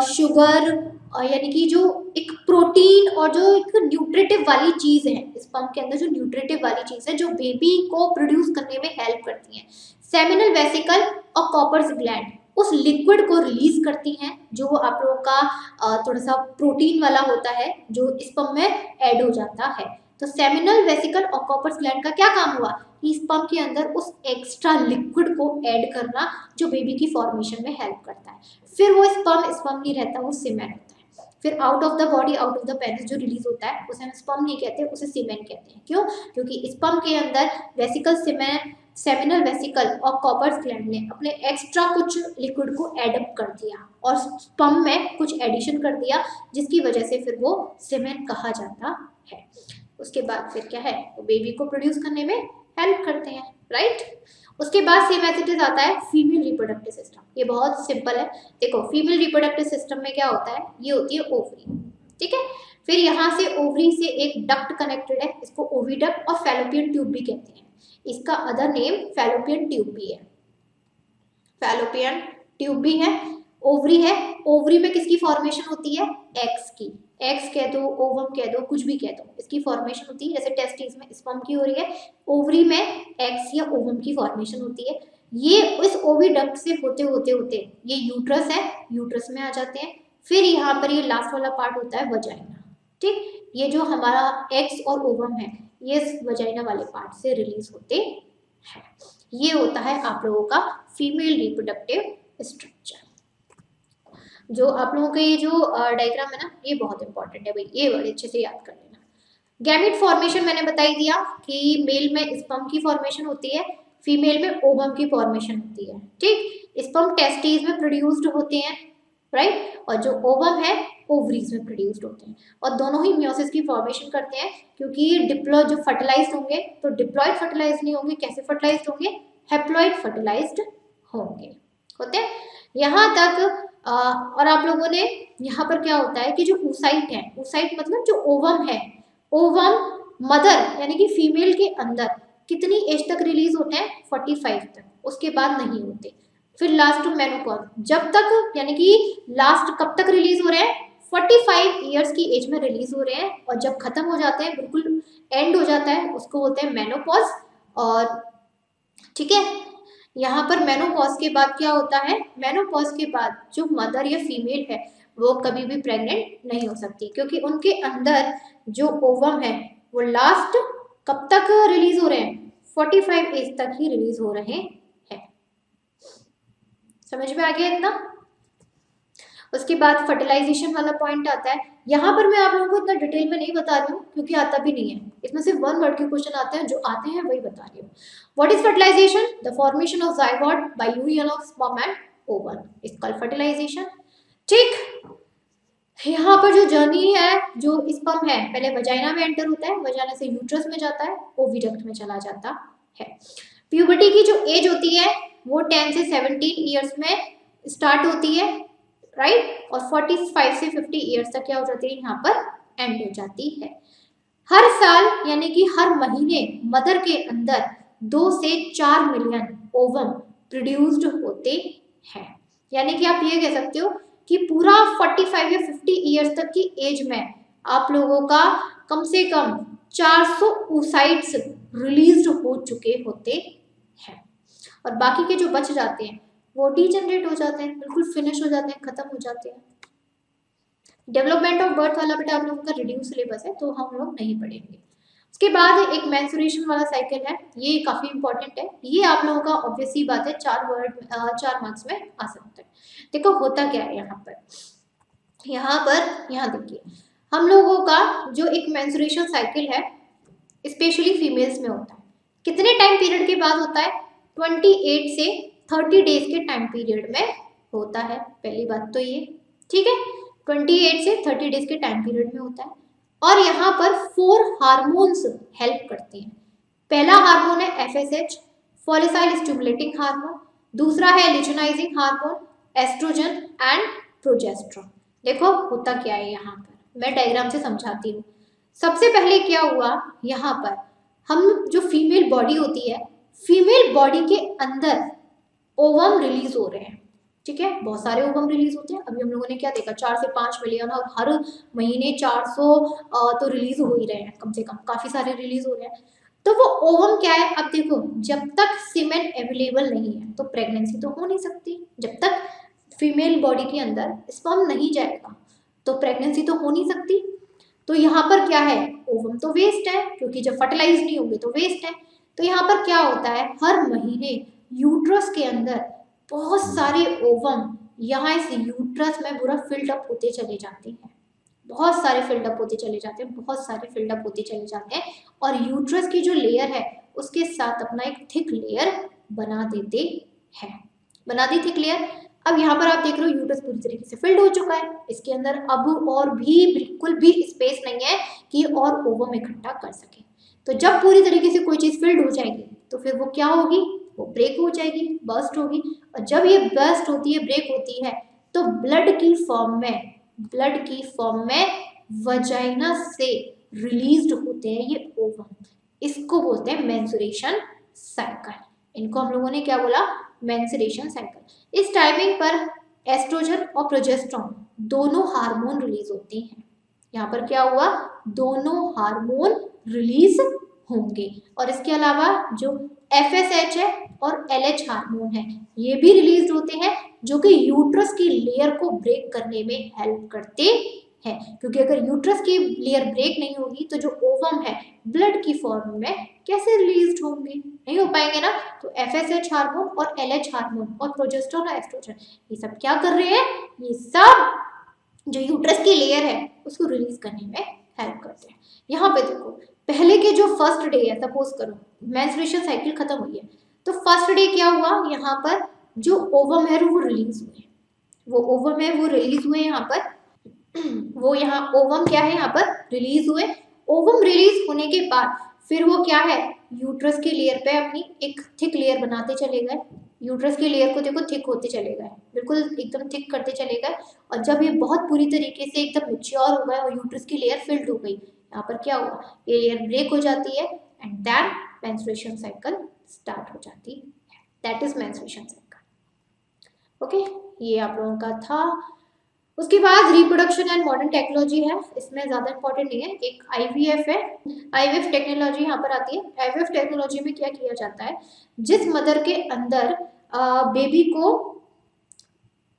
Speaker 1: शुगर यानी कि जो एक प्रोटीन और जो एक न्यूट्रिटिव वाली चीज है, स्पर्म के अंदर जो न्यूट्रिटिव वाली चीज है जो बेबी को प्रोड्यूस करने में हेल्प करती है, सेमिनल वेसिकल और कॉपर्स ग्लैंड उस लिक्विड को रिलीज करती हैं जो आप लोगों का थोड़ा सा प्रोटीन वाला होता है जो स्पर्म में ऐड हो जाता है। तो सेमिनल वेसिकल और कॉपर्स ग्लैंड का क्या काम हुआ कि स्पर्म के अंदर उस एक्स्ट्रा लिक्विड को ऐड करना जो बेबी की फॉर्मेशन में हेल्प करता है। फिर वो स्पर्म नहीं रहता, वो सीमेन होता है। फिर out of the body, out of the penis जो रिलीज होता है उसे हम स्पर्म नहीं कहते, उसे सीमेन कहते हैं। क्यों, क्योंकि स्पर्म के अंदर वेसिकल सीमेन, सेमिनल वेसिकल और कॉपर्स ग्लैंड ने अपने एक्स्ट्रा कुछ लिक्विड को एडअप कर दिया और स्पर्म में कुछ एडिशन कर दिया जिसकी वजह से फिर वो सीमेन कहा जाता है। उसके बाद फिर क्या है, वो बेबी को प्रोड्यूस करने में हेल्प करते हैं, राइट। उसके बाद सेम एज इट इज आता है फीमेल रिप्रोडक्टिव सिस्टम। ये बहुत सिंपल है। देखो फीमेल रिप्रोडक्टिव सिस्टम में क्या होता है, ये होती है ओवरी, ठीक है। फिर यहाँ से ओवरी से एक डक्ट कनेक्टेड है, इसको ओविडक्ट और फैलोपियन ट्यूब भी कहते हैं। इसका अदर नेम फैलोपियन ट्यूब भी है, फैलोपियन ट्यूब भी है। ओवरी है, ओवरी में किसकी फॉर्मेशन होती है, एग्स की। एग्स कह दो, ओवम कह दो, कुछ भी कह दो, इसकी फॉर्मेशन होती है। जैसे टेस्टिस में स्पर्म की हो रही है, ओवरी में एग्स या ओवम की फॉर्मेशन होती है। ये इस ओविडक्ट से होते होते होते ये यूट्रस है, यूट्रस में आ जाते हैं। फिर यहाँ पर ये लास्ट वाला पार्ट होता है वजाइना, ठीक। ये जो हमारा एग्स और ओवम है ये इस वजाइना वाले पार्ट से रिलीज होते हैं। ये होता है आप लोगों का फीमेल रिप्रोडक्टिव स्ट्रक्चर। जो आप लोगों का ये जो डायग्राम है ना, ये बहुत इंपॉर्टेंट है भाई, ये बड़े अच्छे से याद कर लेना। गैमीट फॉर्मेशन मैंने बताई दिया कि मेल में स्पर्म की फॉर्मेशन होती है, फीमेल में ओवम की फॉर्मेशन होती है, ठीक। स्पर्म टेस्टिस में प्रोड्यूस्ड होते हैं, राइट, और जो ओवम है ओवरीज में प्रोड्यूस्ड होते हैं। और दोनों ही मियोसिस की फॉर्मेशन करते हैं क्योंकि ये डिप्लॉय जो फर्टिलाइज्ड होंगे तो डिप्लॉयड फर्टिलाइज नहीं होंगे, कैसे फर्टिलाइज्ड होंगे, हैप्लॉयड फर्टिलाइज्ड होंगे, होते हैं। यहाँ तक और आप लोगों ने यहाँ पर क्या होता है कि जो oocyte है, oocyte मतलब जो ओवम है, ओवम मदर यानी कि फीमेल के अंदर कितनी एज तक रिलीज होते हैं, 45 तक, उसके बाद नहीं होते। फिर लास्ट मेनोपॉज, जब तक यानी कि लास्ट कब तक रिलीज हो रहे हैं, 45 ईयर्स की एज में रिलीज हो रहे हैं, और जब खत्म हो जाते हैं, बिल्कुल एंड हो जाता है, उसको बोलते हैं मेनोपॉज। और ठीक है, यहाँ पर मेनोपॉज के बाद क्या होता है, मेनोपॉज के बाद जो मदर या फीमेल है वो कभी भी प्रेग्नेंट नहीं हो सकती क्योंकि उनके अंदर जो ओवम है वो लास्ट कब तक रिलीज हो रहे हैं, 45 एज तक ही रिलीज हो रहे हैं। समझ में आ गया इतना। उसके बाद फर्टिलाइजेशन वाला पॉइंट आता है। यहाँ पर मैं आप लोगों को इतना डिटेल में नहीं बता रही हूँ क्योंकि आता भी नहीं है, इसमें सिर्फ 1 वर्ड के क्वेश्चन आते हैं, जो आते हैं वही बता रही हूँ। What is fertilisation, the formation of zygote by union of sperm and ovum is called fertilisation, ठीक। यहाँ पर जो जर्नी है, जो स्पर्म है पहले वजाइना में एंटर होता है, वजाइना से यूट्रस में जाता है, ओविडक्ट में चला जाता है। प्यूबर्टी की जो एज होती है वो 10 से 17 ईयर्स में स्टार्ट होती है, राइट, और 45 से 50 ईयर्स तक क्या हो जाती है, यहाँ पर एंड हो जाती है। हर साल यानी कि हर महीने मदर के अंदर 2 से 4 मिलियन ओवम प्रोड्यूस्ड होते हैं। यानी कि आप ये कह सकते हो कि पूरा 45 या 50 ईयर्स तक की एज में आप लोगों का कम से कम 400 oocytes रिलीज्ड हो चुके होते हैं। और बाकी के जो बच जाते हैं वो डीजनरेट हो जाते हैं, बिल्कुल फिनिश हो जाते हैं, खत्म हो जाते हैं। डेवलपमेंट ऑफ बर्थ वाला बेटा आप लोगों का रिड्यूस सिलेबस है तो हम लोग नहीं पढ़ेंगे। उसके बाद एक मेंस्ट्रुएशन वाला साइकिल है, ये काफी इंपॉर्टेंट है, ये आप लोगों का ऑब्वियस ही बात है 4 मार्क्स में आ सकता है। देखो होता क्या है यहाँ देखिए हम लोगों का जो एक मेंस्ट्रुएशन साइकिल है स्पेशली फीमेल्स में होता है, कितने टाइम पीरियड के बाद होता है? 28 से 30 डेज के टाइम पीरियड में होता है, पहली बात तो ये, ठीक है, 28 से 30 डेज के टाइम पीरियड में होता है। और यहाँ पर 4 हार्मोन्स हेल्प करते हैं। पहला हार्मोन है FSH, फॉलिसाइल स्टिमुलेटिंग हार्मोन, दूसरा है luteinising hormone, oestrogen and progesterone. देखो होता क्या है यहाँ पर, मैं डायग्राम से समझाती हूँ। सबसे पहले क्या हुआ, यहाँ पर हम जो फीमेल बॉडी होती है, फीमेल बॉडी के अंदर ओवम रिलीज हो रहे हैं, ठीक है, बहुत सारे ओवम रिलीज होते हैं। अभी हम लोगों ने क्या देखा, 4 से 5 मिलियन, और हर महीने 400 तो रिलीज हो ही रहे हैं, कम से कम काफी सारे रिलीज हो रहे हैं। तो वो ओवम क्या है, अब देखो जब तक सीमेन अवेलेबल नहीं है तो प्रेगनेंसी तो हो नहीं सकती, जब तक फीमेल बॉडी के अंदर स्पर्म नहीं जाएगा तो प्रेगनेंसी तो हो नहीं सकती। तो यहाँ पर क्या है, ओवम तो वेस्ट है, क्योंकि जब फर्टिलाइज नहीं होंगे तो वेस्ट है। तो यहाँ पर क्या होता है, हर महीने यूट्रस के अंदर बहुत सारे ओवम यहाँ इस यूट्रस में पूरा फिल्ड अप होते चले जाते हैं, बहुत सारे फिल्ड अप होते चले जाते हैं, बहुत सारे फिल्ड अप होते चले जाते हैं, और यूट्रस की जो लेयर है उसके साथ अपना एक थिक लेयर बना देते हैं, बना दी थिक लेयर। अब यहाँ पर आप देख रहे हो यूट्रस पूरी तरीके से फिल्ड हो चुका है, इसके अंदर अब और भी बिल्कुल भी स्पेस नहीं है कि और ओवम इकट्ठा कर सके। तो जब पूरी तरीके से कोई चीज फिल्ड हो जाएगी तो फिर वो क्या होगी, वो ब्रेक हो जाएगी, बर्स्ट होगी। और जब ये बर्स्ट होती है, ब्रेक होती है, तो ब्लड की फॉर्म में वजाइना से रिलीज्ड होते हैं ये ओवम, इसको बोलते हैं मेंस्ट्रुएशन साइकिल। इनको हम लोगों ने क्या बोला, मेंस्ट्रुएशन साइकिल। इस टाइमिंग पर एस्ट्रोजन और प्रोजेस्टेरोन दोनों हार्मोन रिलीज होते हैं। यहाँ पर क्या हुआ, दोनों हार्मोन रिलीज होंगे, और इसके अलावा जो FSH है और LH हार्मोन है ये भी रिलीज होते हैं, जो कि यूट्रस की लेयर को ब्रेक करने में हेल्प करते हैं। क्योंकि अगर यूट्रस की लेयर ब्रेक नहीं होगी तो जो ओवम है ब्लड की फॉर्म में कैसे रिलीज होंगे, नहीं हो पाएंगे ना। तो FSH हार्मोन और LH हार्मोन और प्रोजेस्टेरोन और एस्ट्रोजन ये सब क्या कर रहे हैं, ये सब जो यूट्रस की लेयर है उसको रिलीज करने में हेल्प करते हैं। यहाँ पे देखो पहले के जो फर्स्ट डे है, सपोज करो मेंस्ट्रुएशन साइकिल खत्म हुई है, तो फर्स्ट डे क्या हुआ, यहाँ पर जो ओवम है वो रिलीज हुए, वो ओवम है वो रिलीज हुए यहाँ पर वो यहाँ ओवम क्या है यहाँ पर रिलीज हुए। ओवम रिलीज होने के बाद फिर वो क्या है, यूट्रस की लेयर पे अपनी एक थिक लेयर बनाते चले गए, यूट्रस की लेयर को देखो थिक होते चले गए, बिल्कुल एकदम थिक करते चले गए। और जब ये बहुत पूरी तरीके से एकदम मैच्योर हो गए और यूट्रस की लेयर फिल्ड हो गई, यहाँ पर क्या हुआ, ये लेयर ब्रेक हो जाती है and then menstruation cycle start हो जाती है, that is menstruation cycle. Okay, ये आप लोगों का था। उसके बाद रिप्रोडक्शन एंड मॉडर्न टेक्नोलॉजी है, इसमें ज़्यादा इंपॉर्टेंट नहीं है। एक IVF है, IVF टेक्नोलॉजी यहाँ पर आती है। IVF टेक्नोलॉजी में क्या किया जाता है, जिस मदर के अंदर बेबी को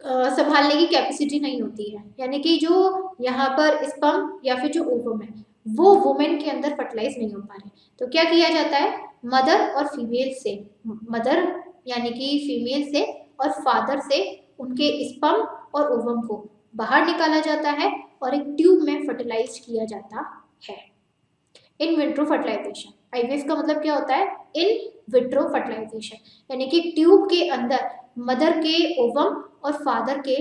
Speaker 1: संभालने की कैपेसिटी नहीं होती है, यानी कि जो यहाँ पर स्पर्म या फिर जो ओवम है वो वुमेन के अंदर फर्टिलाइज नहीं हो पा रहे, तो क्या किया जाता है, मदर और फीमेल से, मदर यानी कि फीमेल से और फादर से उनके स्पर्म और ओवम को बाहर निकाला जाता है और एक ट्यूब में फर्टिलाइज किया जाता है। इन विट्रो फर्टिलाइजेशन, IVF का मतलब क्या होता है, इन विट्रो फर्टिलाइजेशन, यानी कि ट्यूब के अंदर मदर के ओवम और फादर के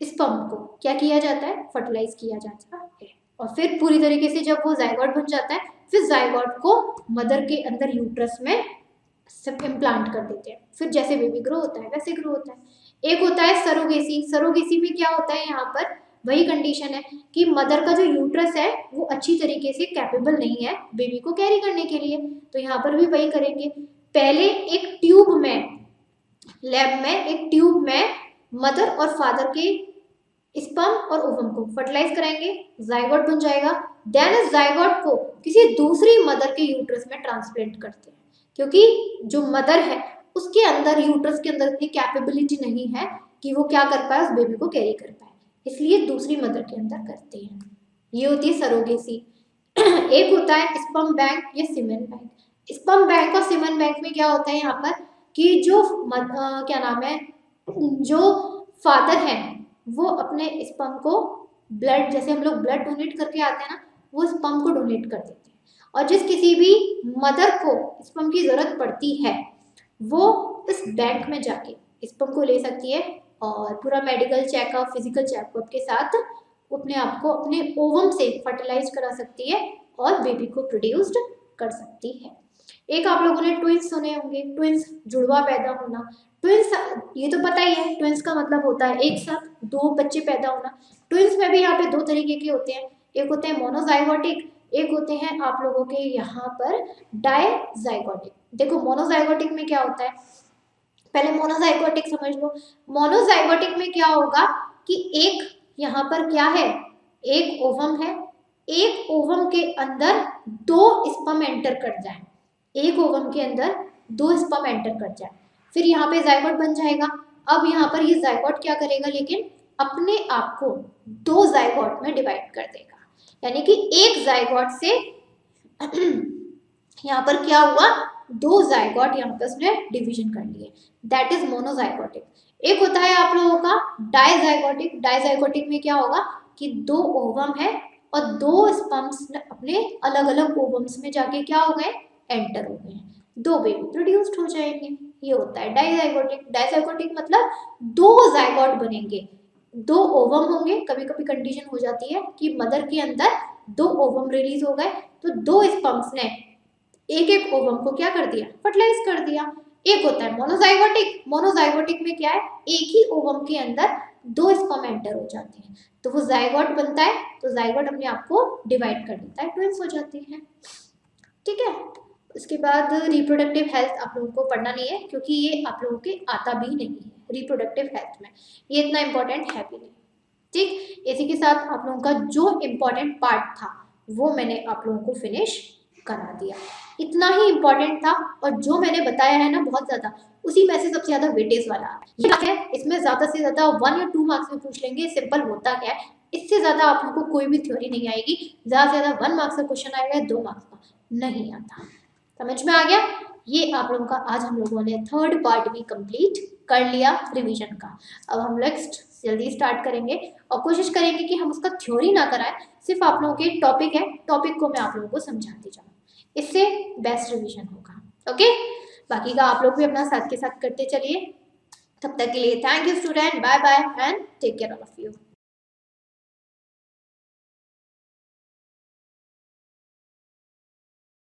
Speaker 1: स्पर्म को क्या किया जाता है, फर्टिलाइज किया जाता है। और फिर पूरी तरीके से जब वो जायगोट बन जाता है, फिर जायगोट को मदर के अंदर यूट्रस में सब इम्प्लांट कर देते हैं, फिर जैसे बेबी ग्रो होता है वैसे ग्रो होता है। एक होता है सरोगेसी, सरोगेसी में क्या होता है, यहाँ पर वही कंडीशन है कि मदर का जो यूट्रस है वो अच्छी तरीके से कैपेबल नहीं है बेबी को कैरी करने के लिए, तो यहाँ पर भी वही करेंगे, पहले एक ट्यूब में, लैब में एक ट्यूब में मदर और फादर के स्पर्म और ओवम को फर्टिलाइज कराएंगे, जायगोट बन जाएगा, देन इस जायगोट को किसी दूसरी मदर के यूट्रस में ट्रांसप्लांट करते हैं, क्योंकि जो मदर है उसके अंदर यूट्रस के अंदर इतनी कैपेबिलिटी नहीं है कि वो क्या कर पाए, उस बेबी को कैरी कर पाए, इसलिए दूसरी मदर के अंदर करते हैं। ये होती है सरोगेसी। एक होता है स्पर्म बैंक या सीमेन बैंक। स्पर्म बैंक और सीमेन बैंक में क्या होता है यहाँ पर कि जो क्या नाम है, जो फादर है वो अपने स्पर्म को ब्लड, जैसे हम लोग ब्लड डोनेट करके आते हैं ना, वो स्पर्म को डोनेट कर देते हैं। और जिस किसी भी मदर को स्पर्म की जरूरत पड़ती है वो इस बैंक में जाके स्पर्म को ले सकती है और पूरा मेडिकल चेकअप, फिजिकल चेकअप के साथ अपने आप को अपने ओवम से फर्टिलाइज करा सकती है और बेबी को प्रोड्यूस्ड कर सकती है। एक आप लोगों ने ट्विंस सुने होंगे, ट्विंस जुड़वा पैदा होना। ट्विंस ये तो पता ही है, ट्विंस का मतलब होता है एक साथ दो बच्चे पैदा होना। ट्विंस में भी यहाँ पे दो तरीके के होते हैं, एक होते हैं मोनोजाइगोटिक, एक होते हैं आप लोगों के यहाँ पर डायजाइगोटिक। देखो मोनोजाइगोटिक में क्या होता है, पहले मोनोजाइगोटिक समझ लो। मोनोजाइगोटिक में क्या होगा कि एक यहाँ पर क्या है, एक ओवम है, एक ओवम के अंदर दो स्पर्म एंटर कर जाए, एक ओवम के अंदर दो स्पर्म एंटर कर जाए, फिर यहाँ पे जाइगोट बन जाएगा। अब यहाँ पर ये जाइगोट क्या करेगा, लेकिन अपने आप को दो जाइगोट में डिवाइड कर देगा, यानी कि एक जाइगोट से यहाँ पर क्या हुआ, दो जाइगोट यहाँ पर उसने डिवीजन कर लिए, दैट इज मोनोजाइगोटिक। एक होता है आप लोगों का डायजाइगोटिक। डायजाइगोटिक में क्या होगा कि दो ओवम है और दो स्पर्म्स अपने अलग अलग ओवम्स में जाके क्या हो गए, एंटर हो गए, दो बेबी प्रोड्यूस्ड हो जाएंगे। ये होता है डायजाइगोटिक। डायजाइगोटिक मतलब दो जाइगोट बनेंगे, दो ओवम होंगे। कभी कभी कंडीशन हो जाती है कि मदर के अंदर दो ओवम रिलीज हो गए तो दो स्पर्म्स ने एक एक ओवम को क्या कर दिया, फर्टिलाइज कर दिया। एक होता है मोनोजाइगोटिक। मोनोजाइगोटिक में क्या है, एक ही ओवम के अंदर दो स्पर्म एंटर हो जाते हैं तो वो जाइगोट बनता है, तो जाइगोट अपने आप को डिवाइड कर देता है, ट्विंस हो जाती हैं। ठीक है, उसके बाद रिप्रोडक्टिव हेल्थ आप लोगों को पढ़ना नहीं है क्योंकि ये आप लोगों के आता भी नहीं है रिप्रोडक्टिव हेल्थ में, ये इतना इंपॉर्टेंट है भी नहीं। ठीक, इसी के साथ आप लोगों का जो इम्पोर्टेंट पार्ट था वो मैंने आप लोगों को फिनिश करा दिया, इतना ही इम्पोर्टेंट था। और जो मैंने बताया है ना बहुत ज्यादा, उसी में से सबसे ज्यादा वेटेज वाला ये है। इसमें ज्यादा से ज्यादा 1 या 2 मार्क्स में पूछ लेंगे, सिंपल होता क्या है, इससे ज्यादा आप लोगों को कोई भी थ्योरी नहीं आएगी। ज्यादा से ज्यादा 1 मार्क्स का क्वेश्चन आएगा, 2 मार्क्स का नहीं आता। समझ में आ गया? ये आप लोगों का आज हम लोगों ने थर्ड पार्ट भी कंप्लीट कर लिया रिवीजन का। अब हम नेक्स्ट जल्दी स्टार्ट करेंगे और कोशिश करेंगे कि हम उसका थ्योरी ना कराएं, सिर्फ आप लोगों के टॉपिक है, टॉपिक को मैं आप लोगों को समझाती जाऊँ, इससे बेस्ट रिवीजन होगा। ओके, बाकी का आप लोग भी अपना साथ के साथ करते चलिए। तब तक के लिए thank you student, bye bye and take care all of you.